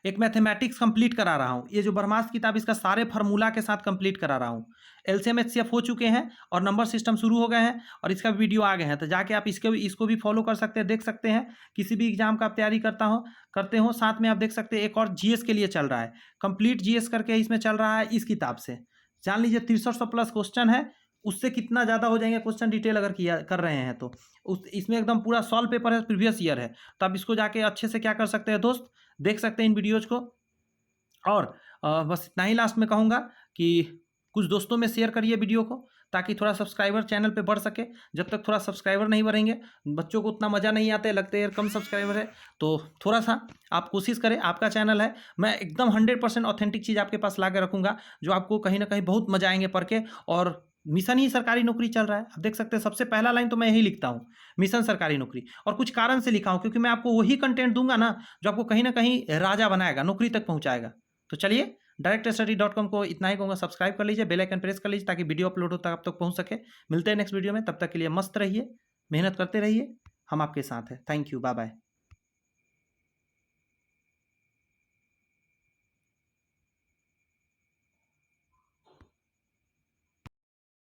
एक मैथमेटिक्स कंप्लीट करा रहा हूँ, ये जो ब्रह्मास्त्र किताब, इसका सारे फार्मूला के साथ कंप्लीट करा रहा हूँ। LCM HCF हो चुके हैं और नंबर सिस्टम शुरू हो गए हैं, और इसका वीडियो आ गए हैं, तो जाके आप इसको भी फॉलो कर सकते हैं, देख सकते हैं। किसी भी एग्जाम का आप तैयारी करते हो, साथ में आप देख सकते हैं एक और GS के लिए चल रहा है, कंप्लीट GS करके इसमें चल रहा है, इस किताब से जान लीजिए 6300 प्लस क्वेश्चन है, उससे कितना ज़्यादा हो जाएंगे क्वेश्चन डिटेल अगर कर रहे हैं तो। इसमें एकदम पूरा सॉल्व पेपर है, प्रीवियस ईयर है, तो आप इसको जाके अच्छे से क्या कर सकते हैं दोस्त, देख सकते हैं इन वीडियोज़ को। और बस इतना ही लास्ट में कहूँगा कि कुछ दोस्तों में शेयर करिए वीडियो को, ताकि थोड़ा सब्सक्राइबर चैनल पे बढ़ सके। जब तक थोड़ा सब्सक्राइबर नहीं बढ़ेंगे, बच्चों को उतना मज़ा नहीं आता है, लगते हैं कम सब्सक्राइबर है, तो थोड़ा सा आप कोशिश करें, आपका चैनल है, मैं एकदम 100% ऑथेंटिक चीज़ आपके पास ला के रखूँगा, जो आपको कहीं ना कहीं बहुत मजा आएंगे पढ़ के। और मिशन ही सरकारी नौकरी चल रहा है, आप देख सकते हैं, सबसे पहला लाइन तो मैं यही लिखता हूँ, मिशन सरकारी नौकरी, और कुछ कारण से लिखा हूँ, क्योंकि मैं आपको वही कंटेंट दूंगा ना जो आपको कहीं ना कहीं राजा बनाएगा, नौकरी तक पहुँचाएगा। तो चलिए, directstudy.com को इतना ही कहूँगा, सब्सक्राइब कर लीजिए, बेल आइकन प्रेस कर लीजिए, ताकि वीडियो अपलोड हो तक आप तक पहुँच सके। मिलते हैं नेक्स्ट वीडियो में, तब तक के लिए मस्त रहिए, मेहनत करते रहिए, हम आपके साथ हैं। Thank you, bye bye.